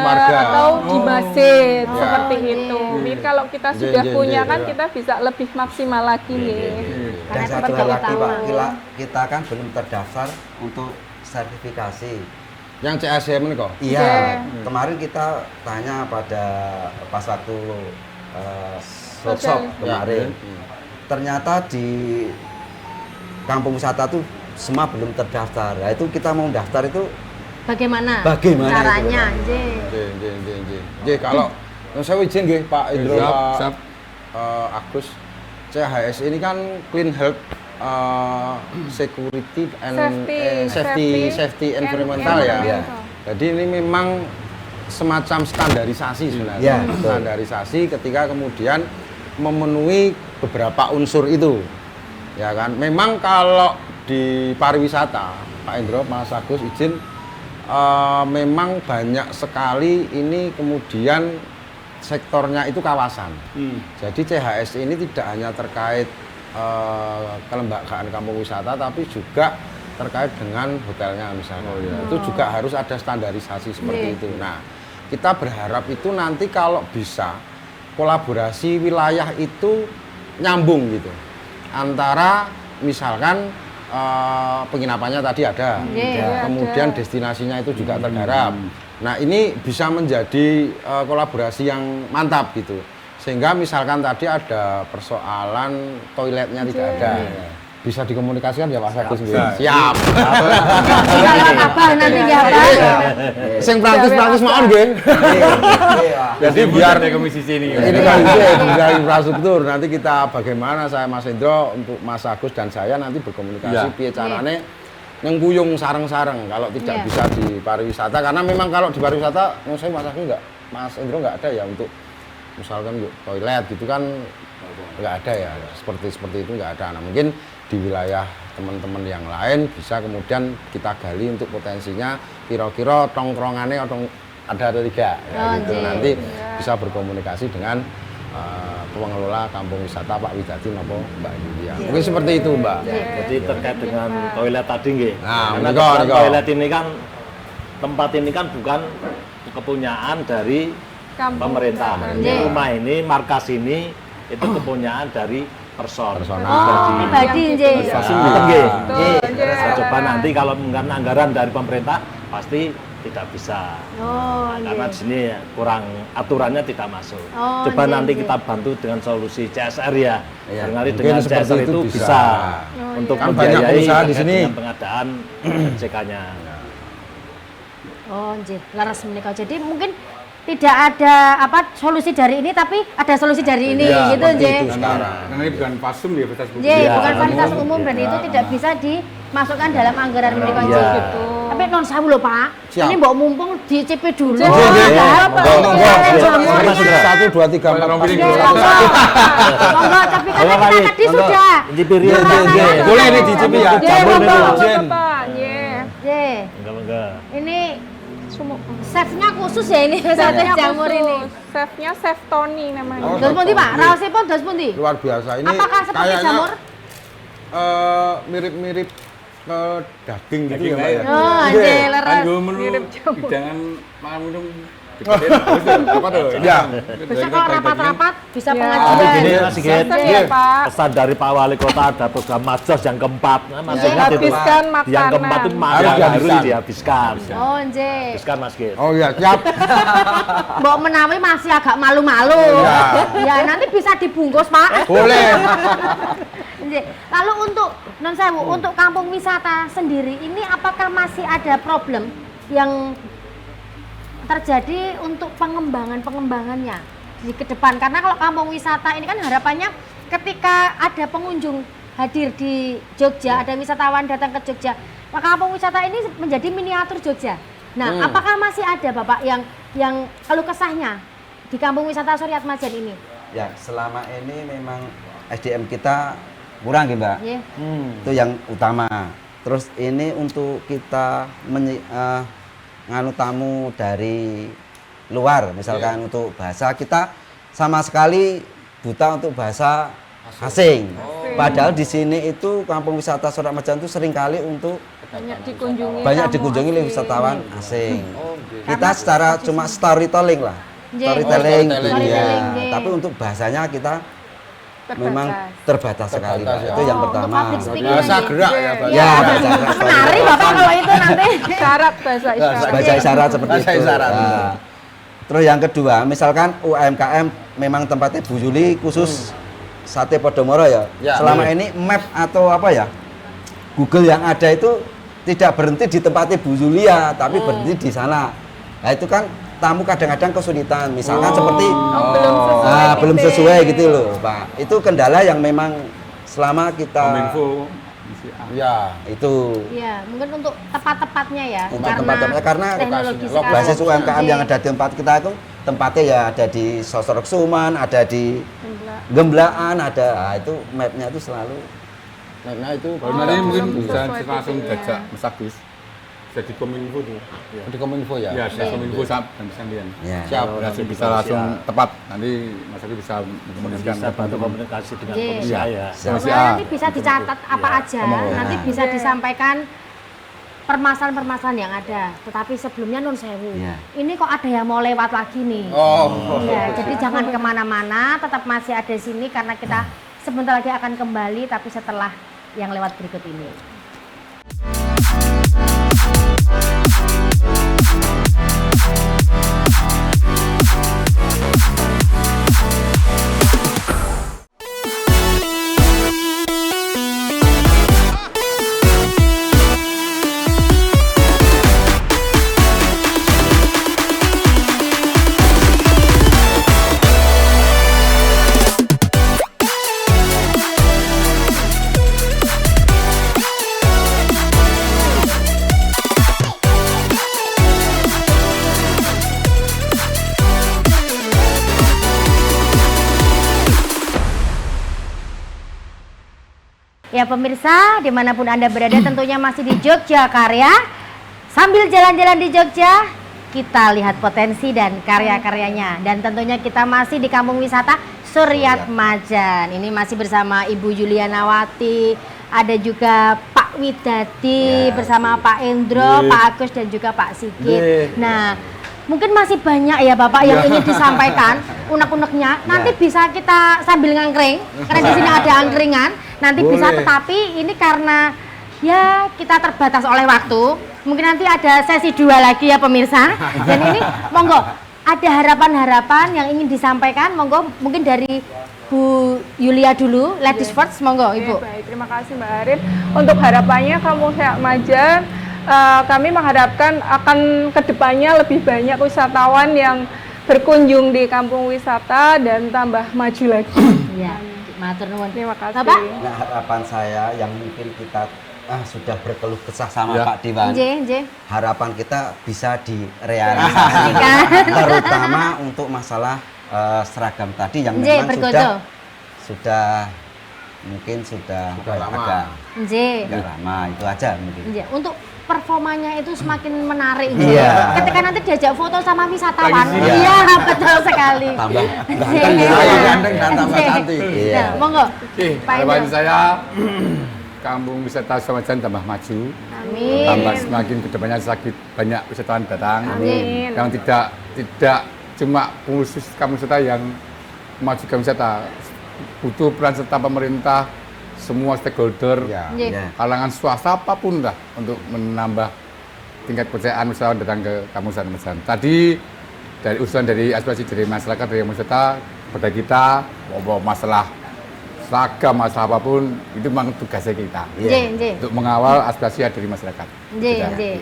atau di masjid seperti itu. Ini kalau kita sudah punya kan kita bisa lebih maksimal lagi nih. Dan Karena satu itu hal lagi utama. Pak, kita kan belum terdaftar untuk sertifikasi. Yang CSM ini kok. Iya, kemarin kita tanya pada pas waktu workshop kemarin. Ternyata di kampung wisata tuh semua belum terdaftar. Nah, itu kita mau daftar itu Bagaimana? Bagaimana itu, caranya? Pak? Nggih. Nggih, kalau saya izin nggih Pak Indro, Siap, Pak siap. Agus. CHS ini kan Clean Health Security and Safety Environmental ya. Iya. Jadi ini memang semacam standarisasi sebenarnya. Iya, betul. Standarisasi ketika kemudian memenuhi beberapa unsur itu. Ya kan? Memang kalau di pariwisata, Pak Indro, Mas Agus izin, memang banyak sekali ini kemudian sektornya itu kawasan. Jadi CHS ini tidak hanya terkait kelembagaan kampung wisata, tapi juga terkait dengan hotelnya misalnya. Itu juga harus ada standarisasi seperti itu. Nah, kita berharap itu nanti kalau bisa kolaborasi wilayah itu nyambung gitu. Antara misalkan penginapannya tadi ada, kemudian destinasinya itu juga tergarap. Nah, ini bisa menjadi kolaborasi yang mantap gitu. Sehingga misalkan tadi ada persoalan toiletnya tidak ada, bisa dikomunikasikan ya Pak Agus. Siap. Kalau apa nanti ya Pak? Sing praktis-praktis mawon nggih. Jadi biar komisi sini. ini kan biar infrastruktur nanti kita bagaimana saya Mas Indro untuk Mas Agus dan saya nanti berkomunikasi piye carane nengkuyung sareng-sareng kalau tidak bisa di pariwisata, karena memang kalau di pariwisata menurut saya Mas Agus Mas Indro nggak ada ya untuk misalkan toilet gitu kan nggak ada ya, seperti itu nggak ada. Nah, mungkin di wilayah teman-teman yang lain bisa kemudian kita gali untuk potensinya kira-kira tongkrongannya ada atau tidak ya, gitu. Nanti bisa berkomunikasi dengan pengelola kampung wisata Pak Widadi maupun Mbak Yulia. Mungkin seperti itu Mbak. Jadi terkait dengan toilet tadi nggih. Nah, Karena niku. toilet ini kan tempat ini kan bukan kepunyaan dari pemerintah. Ini rumah ini, markas ini itu kepunyaan dari personal. Oh, pribadi nggih. Nggih. Betul. Coba nanti kalau menggunakan anggaran dari pemerintah pasti tidak bisa. Oh, Karena di sini kurang aturannya tidak masuk. Oh, Coba nggih, nanti nggih. kita bantu dengan solusi CSR ya. Iya, Barangkali mungkin dengan seperti CSR itu itu bisa. bisa untuk Kan banyak membiayai pengusaha di terkait sini. dengan pengadaan MCK-nya. Oh, nggih, laras menika. Jadi mungkin tidak ada solusi dari ini, tapi ada solusi dari ini Iya, gitu seperti nggih. itu sekarang. Karena ini bukan pasum ya, fasilitas publik. Nggih, Iya, bukan fasilitas umum. umum dan itu tidak bisa dimasukkan dalam anggaran menika Iya. nggih gitu. Tapi non sawu lho, Pak. Siap. Ini mbok mumpung dicp dulu. Nggih, nggih. Monggo. Jamurnya. 1 2 3 4 Tolong 5 pilih. Nggih, monggo. Monggo, tapi kan Monggo, kita Pak. tadi Monggo. sudah. Dipiri. Nggih. Boleh nih dicipi ya. Nggih, Jamur monggo. nih, Jen. Pak, nggih. Nggih. Enggak. Ini chefnya khusus ya ini satu jamur ini. Chefnya Chef Tony namanya. Oh, Dos pundi, Pak? Raosipun dos pundi? Luar biasa ini. Apakah seperti kayaknya, jamur? mirip-mirip ke daging gitu Daging ya Mbak lah ya. ya. Oh, Nggih. nggih, leres. Kanggo menu hidangan makan minum Apa tuh? Ya. Bisa kalau rapat-rapat, bisa Ya. pengajian. Gini Mas Sigit, Silakan ya, Pak. pesan dari Pak Wali Kota ada program Majos yang keempat. Nah, Mas Iya, ingat itu. habiskan Yang keempat itu makanan. Harus harus dihabiskan. dihabiskan. Oh, nje. Habiskan Mas Sigit. Oh iya, siap. Mbok menawi masih agak malu-malu. Iya. Ya, nanti bisa dibungkus, Pak. Boleh. Nje. Lalu untuk non sewu, untuk kampung wisata sendiri ini apakah masih ada problem yang terjadi untuk pengembangannya di ke depan? Karena kalau kampung wisata ini kan harapannya ketika ada pengunjung hadir di Jogja, ada wisatawan datang ke Jogja, maka kampung wisata ini menjadi miniatur Jogja. Nah, apakah masih ada Bapak yang keluh kesahnya di kampung wisata Suryat Majan ini? Ya, selama ini memang SDM kita kurang ya, Mbak. Iya. Itu yang utama. Terus ini untuk kita nganu tamu dari luar, misalkan untuk bahasa kita sama sekali buta untuk bahasa asing. Padahal di sini itu kampung wisata Suryat Majan itu seringkali untuk banyak dikunjungi oleh wisatawan asing. Kita secara cuma storytelling lah. Nggih. Storytelling, Storytelling, iya. nggih. Tapi untuk bahasanya kita memang terbatas sekali, Pak. ya. Itu yang Oh, pertama. untuk public speaking Bahasa nanti. gerak ya, Pak. Ya, bahasa gerak. Menari Bapak kalau itu nanti. Syarat bahasa isyarat. Bahasa isyarat seperti Bahasa itu. isyarat. Nah, terus yang kedua, misalkan UMKM memang tempatnya Bu Yuli khusus sate Podomoro ya. Ya. Selama ini map atau apa ya, Google yang ada itu tidak berhenti di tempatnya Bu Yulia, tapi berhenti di sana. Nah itu kan tamu kadang-kadang kesulitan, misalkan seperti belum sesuai gitu loh, Pak. Itu kendala yang memang selama kita Kominfo. Ya. itu Iya, mungkin untuk tepat-tepatnya ya. untuk tempat-tempatnya karena teknologi lokasi- sekarang. basis UMKM Iya. yang ada di tempat kita itu tempatnya ya ada di Sosrok Suman, ada di Gemblaan, ada. Nah, itu mapnya itu selalu Nah itu Kalau nanti mungkin belum bisa sesuai langsung titiknya. jajak Mas Agus. Jadi Kominfo tuh. di Kominfo ya. Ya, bisa Kominfo dan Sandian. ya. Siap. Bisa langsung tepat. Nanti Mas Agus bisa mengkomunikasikan. Bisa bantu komunikasi dengan Iya. komisi ya. Komisi Nah, A. nanti bisa dicatat apa aja, nanti bisa disampaikan permasalahan-permasalahan yang ada. Tetapi sebelumnya Nun Sewu, Iya. ini kok ada yang mau lewat lagi nih. Oh. Iya, jadi jangan kemana-mana, tetap masih ada di sini karena kita sebentar lagi akan kembali, tapi setelah yang lewat berikut ini. Ya pemirsa, dimanapun Anda berada tentunya masih di Jogja Karya. Sambil jalan-jalan di Jogja, kita lihat potensi dan karya-karyanya. Dan tentunya kita masih di kampung wisata Suryat Majan. Ini masih bersama Ibu Yulianawati, ada juga Pak Widadi bersama Pak Endro, Pak Agus dan juga Pak Sigit. Nah, mungkin masih banyak ya Bapak yang ingin disampaikan unek-uneknya. Nanti bisa kita sambil ngangkring, karena di sini ada angkringan. Nanti bisa, tetapi ini karena ya kita terbatas oleh waktu. Mungkin nanti ada sesi 2 lagi ya pemirsa. Dan ini monggo ada harapan-harapan yang ingin disampaikan. Monggo mungkin dari Bu Yulia dulu, ladies first, monggo Ibu. Oke, baik, terima kasih Mbak Arin. Untuk harapannya Kampung Suryat Majan, kami mengharapkan akan kedepannya lebih banyak wisatawan yang berkunjung di kampung wisata dan tambah maju lagi. Iya, matur nuwun. Terima kasih. Bapak? Nah, harapan saya yang mungkin kita sudah berkeluh kesah sama Ya. Pak Dewan. Nggih. Harapan kita bisa direalisasikan, terutama untuk masalah seragam tadi yang Nggih, memang bergodo. sudah mungkin sudah lama. agak Nggih. lama, itu aja mungkin. Nggih, untuk performanya itu semakin menarik. Iya. Ketika nanti diajak foto sama wisatawan. Lagi sini. Iya, betul sekali. Tambah ganteng Iya. Tambah ganteng dan tambah Nggih. cantik. Iya. Nah, monggo. Oke, Pak harapan Indro. saya kampung wisata Suryat Majan tambah maju, Amin. tambah semakin kedepannya sakit banyak wisatawan datang Amin. yang tidak tidak cuma khusus kampung wisata yang memajukan wisata, butuh peran serta pemerintah, semua stakeholder, Ya. Nggih. Ya. kalangan swasta apapun lah untuk menambah tingkat kepercayaan wisatawan datang ke kampung wisata Majan. Tadi dari usulan dari aspirasi dari masyarakat dari kampung wisata pada kita bahwa masalah seragam, masalah apapun itu memang tugasnya kita Nggih. untuk mengawal aspirasi dari masyarakat. Nggih, Kita. nggih.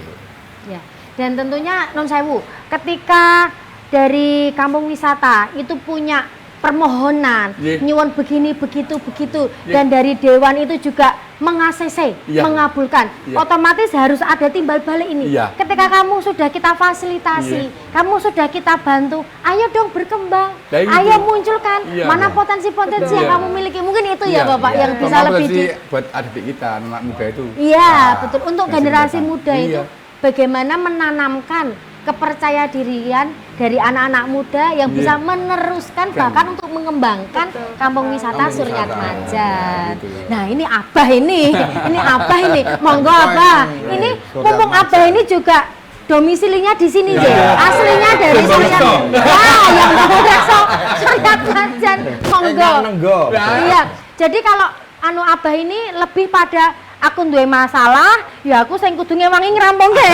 Ya. Dan tentunya non sewu, ketika dari kampung wisata itu punya permohonan, Nggih. nyuwun begini begitu, Nggih. dan dari dewan itu juga meng-ACC, Iya. mengabulkan, Iya. otomatis harus ada timbal balik ini. Iya. Ketika kamu sudah kita fasilitasi, kamu sudah kita bantu, ayo dong berkembang, Nah, itu. ayo munculkan Iya. mana potensi-potensi Betul. yang Iya. kamu miliki. Mungkin itu Iya, ya Bapak iya. yang bisa Terutama lebih potensi buat adik kita, anak muda itu. Iya, Nah, betul. Untuk masih generasi datang. muda itu Iya. bagaimana menanamkan kepercaya dirian dari anak-anak muda yang Iya. bisa meneruskan bahkan untuk mengembangkan kampung wisata Kampung Suryat wisata. Majan. Gitu. Nah, ini Abah ini. Ini Abah ini. Monggo Abah. Ini mumpung Abah ini juga domisilinya di sini Iya. deh. Aslinya dari Suryat. Wah, yang Bondowoso Suryat Majan. Monggo. Nenggo. Iya. Jadi kalau anu Abah ini lebih pada aku duwe masalah, ya aku sing kudu ngewangi ngrampungke.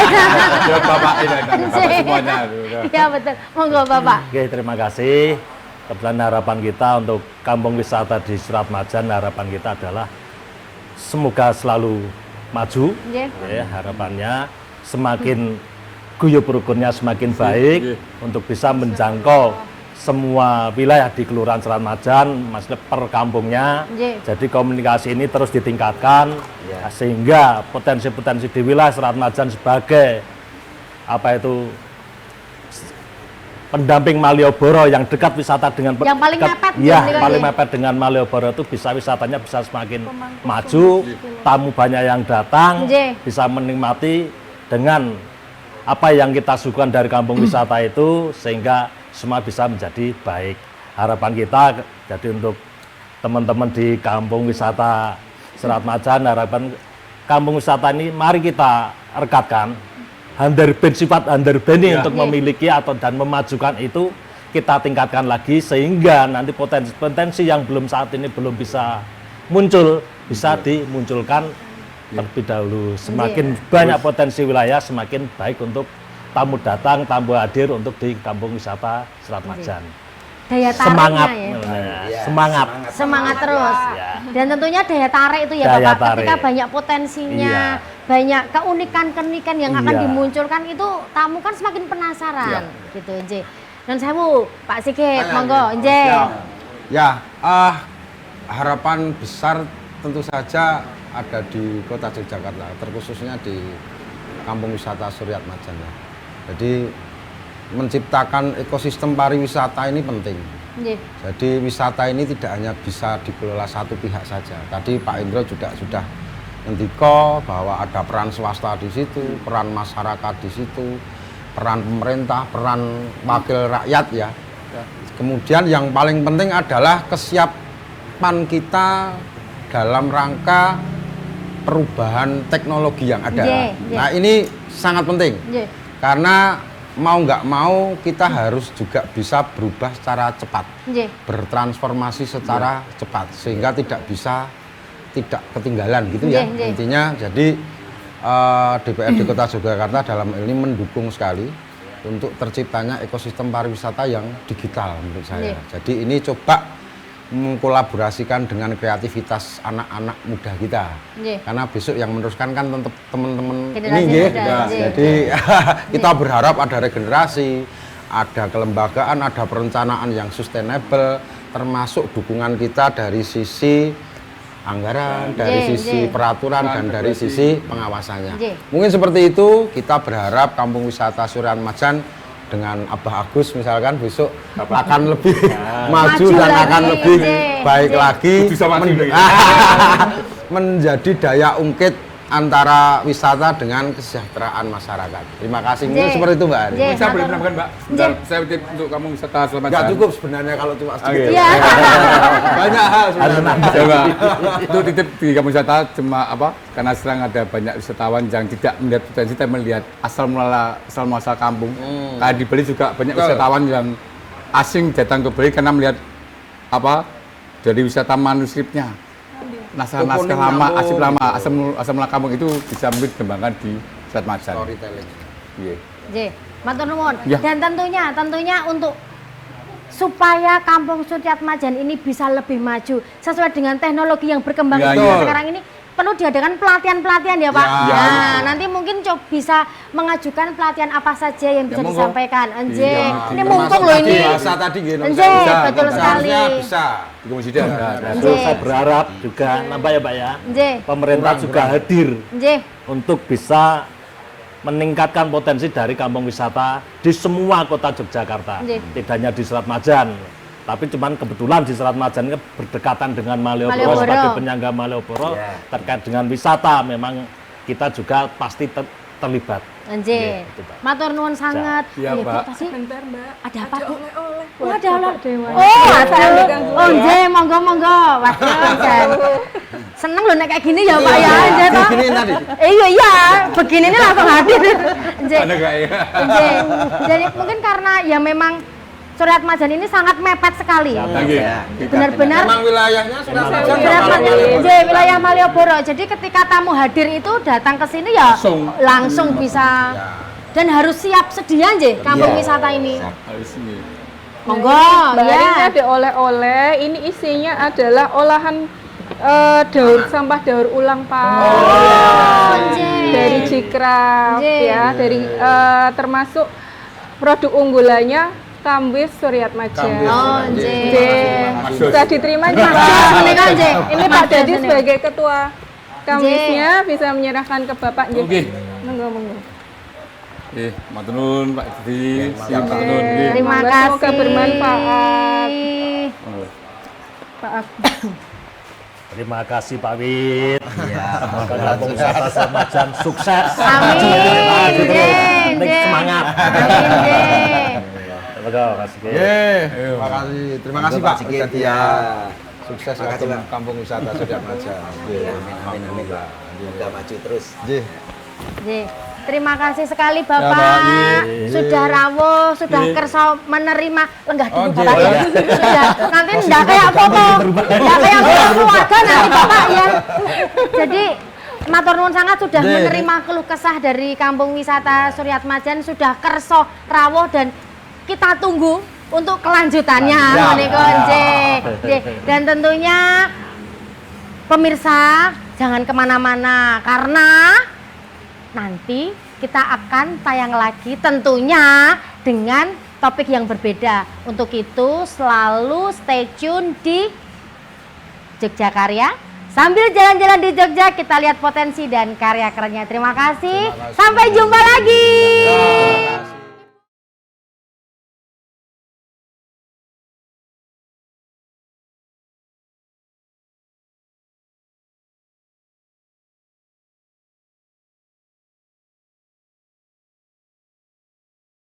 Ya, Bapak ini, Bapak semuanya. Iya betul. Monggo Bapak. Oke, terima kasih. Kebetulan harapan kita untuk kampung wisata di Suryat Majan, harapan kita adalah semoga selalu maju. Nggih. Ya, harapannya semakin guyup rukunnya semakin baik untuk bisa menjangkau semua wilayah di Kelurahan Suryat Majan, maksudnya per kampungnya. Nggih. Jadi komunikasi ini terus ditingkatkan sehingga potensi-potensi di wilayah Suryat Majan sebagai apa itu pendamping Malioboro yang dekat wisata dengan Yang paling mepet ya, gitu kan, paling ya. mepet dengan Malioboro itu bisa wisatanya bisa semakin maju, tamu banyak yang datang, Nggih. bisa menikmati dengan apa yang kita suguhkan dari kampung wisata itu sehingga semua bisa menjadi baik. Harapan kita jadi untuk teman-teman di kampung wisata Suryat Majan, harapan kampung wisata ini mari kita rekatkan sifat underbanding untuk memiliki atau dan memajukan itu kita tingkatkan lagi sehingga nanti potensi-potensi yang belum saat ini belum bisa muncul bisa dimunculkan terlebih dahulu. Semakin banyak potensi wilayah semakin baik untuk tamu datang, tamu hadir untuk di kampung wisata Suryat Majan. Daya tariknya Semangat, ya. semangat. Semangat terus. Ya. Dan tentunya daya tarik itu ya Daya Bapak. Ketika tarik. banyak potensinya, Iya. banyak keunikan-keunikan yang akan Iya. dimunculkan itu tamu kan semakin penasaran gitu nggih. Non sewu, Pak Sigit, monggo nggih. Ya, harapan besar tentu saja ada di Kota Yogyakarta, terkhususnya di Kampung Wisata Suryat Majan. Jadi menciptakan ekosistem pariwisata ini penting. Nggih. Jadi wisata ini tidak hanya bisa dikelola satu pihak saja. Tadi Pak Indro juga sudah ngendika bahwa ada peran swasta di situ, peran masyarakat di situ, peran pemerintah, peran wakil rakyat ya. Kemudian yang paling penting adalah kesiapan kita dalam rangka perubahan teknologi yang ada. Nggih, nggih. Nah ini sangat penting Nggih. karena mau nggak mau kita harus juga bisa berubah secara cepat, Nggih. bertransformasi secara cepat sehingga tidak ketinggalan gitu ya. Nggih, nggih. Intinya jadi DPRD Kota Yogyakarta dalam hal ini mendukung sekali untuk terciptanya ekosistem pariwisata yang digital menurut saya. Nggih. Jadi ini coba mengkolaborasikan dengan kreativitas anak-anak muda kita. Nggih. Karena besok yang meneruskan kan tetap teman-teman Generasi ini nggih. muda, nggih. Jadi kita berharap ada regenerasi, ada kelembagaan, ada perencanaan yang sustainable, termasuk dukungan kita dari sisi anggaran, dari Nggih, sisi nggih. peraturan dan dari sisi pengawasannya. Nggih. Mungkin seperti itu, kita berharap Kampung Wisata Suryat Majan dengan Abah Agus misalkan besok akan lebih maju Maju dan lagi, akan lebih nggih, baik nggih. lagi Bisa maju lagi. menjadi daya ungkit antara wisata dengan kesejahteraan masyarakat. Terima kasih. Mungkin J. seperti itu Mbak Ari. J. Saya boleh matur- menambahkan Mbak? Bentar, saya titip untuk kamu wisata Selamat Nggak Jalan. cukup sebenarnya kalau cuma sedikit. Iya. Banyak hal sebenarnya. Coba, itu titip di kamu wisata cuma apa? Karena sekarang ada banyak wisatawan yang tidak melihat potensi, tapi melihat asal muasal kampung. Kayak di Bali juga banyak Betul. wisatawan yang asing datang ke Bali karena melihat apa? Dari wisata manuskripnya. Naskah-naskah Komponen lama, kampung. arsip lama, asam mula kampung itu bisa mungkin dikembangkan di Selat Majan. Storytelling. Iya. J, matur nuwun. Ya. Dan tentunya untuk supaya Kampung Suryat Majan ini bisa lebih maju sesuai dengan teknologi yang berkembang Ya, itu ya. sekarang ini perlu diadakan pelatihan-pelatihan ya Pak. Ya. Nah, nanti mungkin bisa mengajukan pelatihan apa saja yang bisa monggo. disampaikan. Enje, Iya. ini mumpung loh ini. Bahasa tadi gitu. Enje, betul sekali. Seharusnya bisa. Di Komisi D ada. Justru saya berharap juga nambah ya Pak ya, Enje, pemerintah juga hadir enje. untuk bisa meningkatkan potensi dari kampung wisata di semua kota Yogyakarta. Nggih. Tidak hanya di Selat Majan, tapi cuman kebetulan di Selat Majan ini berdekatan dengan Malioboro Malioboro. sebagai penyangga Malioboro. Terkait dengan wisata memang kita juga pasti terlibat. Enje. Gitu, Pak. Matur nuwun sangat. Iya, Bu, Pak. tadi Bentar Mbak. ada apa Bu? Oleh-oleh. Oh, ada oleh. Dewan. Oh, ada. diganggu Oh, ya. Nje, monggo. Waduh, Jan. Seneng loh nek kayak gini ya Pak ya, Nje toh. Begini tadi. Iya, begini ini langsung hadir. Nje. Ada nggak ya? Nje. Jadi mungkin karena ya memang Suryat Majan ini sangat mepet sekali. Lagi. Benar-benar Memang wilayahnya sudah Suryat saja Majan, Nje, wilayah Malioboro. Jadi ketika tamu hadir itu datang ke sini ya langsung bisa dan harus siap sedia Nje kampung wisata ini. Harus ini. Monggo, Mbak Ari ini ya. ada oleh-oleh. Ini isinya adalah olahan daur sampah daur ulang Pak. Oh, Nje. Dari Jikraf Nje. ya, dari termasuk produk unggulannya Kambis Suryat Majan. Oh, Nje. Nje. Bisa diterima Nje, Pak. Menika, Nje. Ini Pak Mas Dadi Dadi. sebagai ketua Kambisnya bisa menyerahkan ke Bapak Nje. Oke. Monggo. Matur nuwun Pak Didi. Matur nuwun. nggih. Terima Semoga kasih. bermanfaat. Pak Agus. Terima kasih Pak Wid. Semoga kampung wisata Selat Majan sukses. Amin, Nje, Penting Nje. semangat. Amin, Nje. Semoga kasih. Terima kasih. Terima kasih Pak. Sigit, Jadi ya. sukses Terima kasih, untuk Pak. kampung wisata Suryat Majan. Amin. Semoga maju terus. Nggih. Nje. Terima kasih sekali Pak. Bapak. Nggih. Sudah rawuh, sudah Nggih. kersa menerima lenggah dulu Oh, Bapak nggih. ya. Sudah. Nanti enggak kayak foto. Enggak kayak foto keluarga nanti Bapak ya. Jadi matur nuwun sangat sudah Nggih. menerima keluh kesah dari kampung wisata Suryat Majan, sudah kersa rawuh dan kita tunggu untuk kelanjutannya menika nggih. Nggih. Dan tentunya pemirsa jangan kemana-mana karena nanti kita akan tayang lagi tentunya dengan topik yang berbeda. Untuk itu selalu stay tune di Jogjakarya. Sambil jalan-jalan di Jogja kita lihat potensi dan karya kerennya. Terima kasih. Sampai jumpa lagi.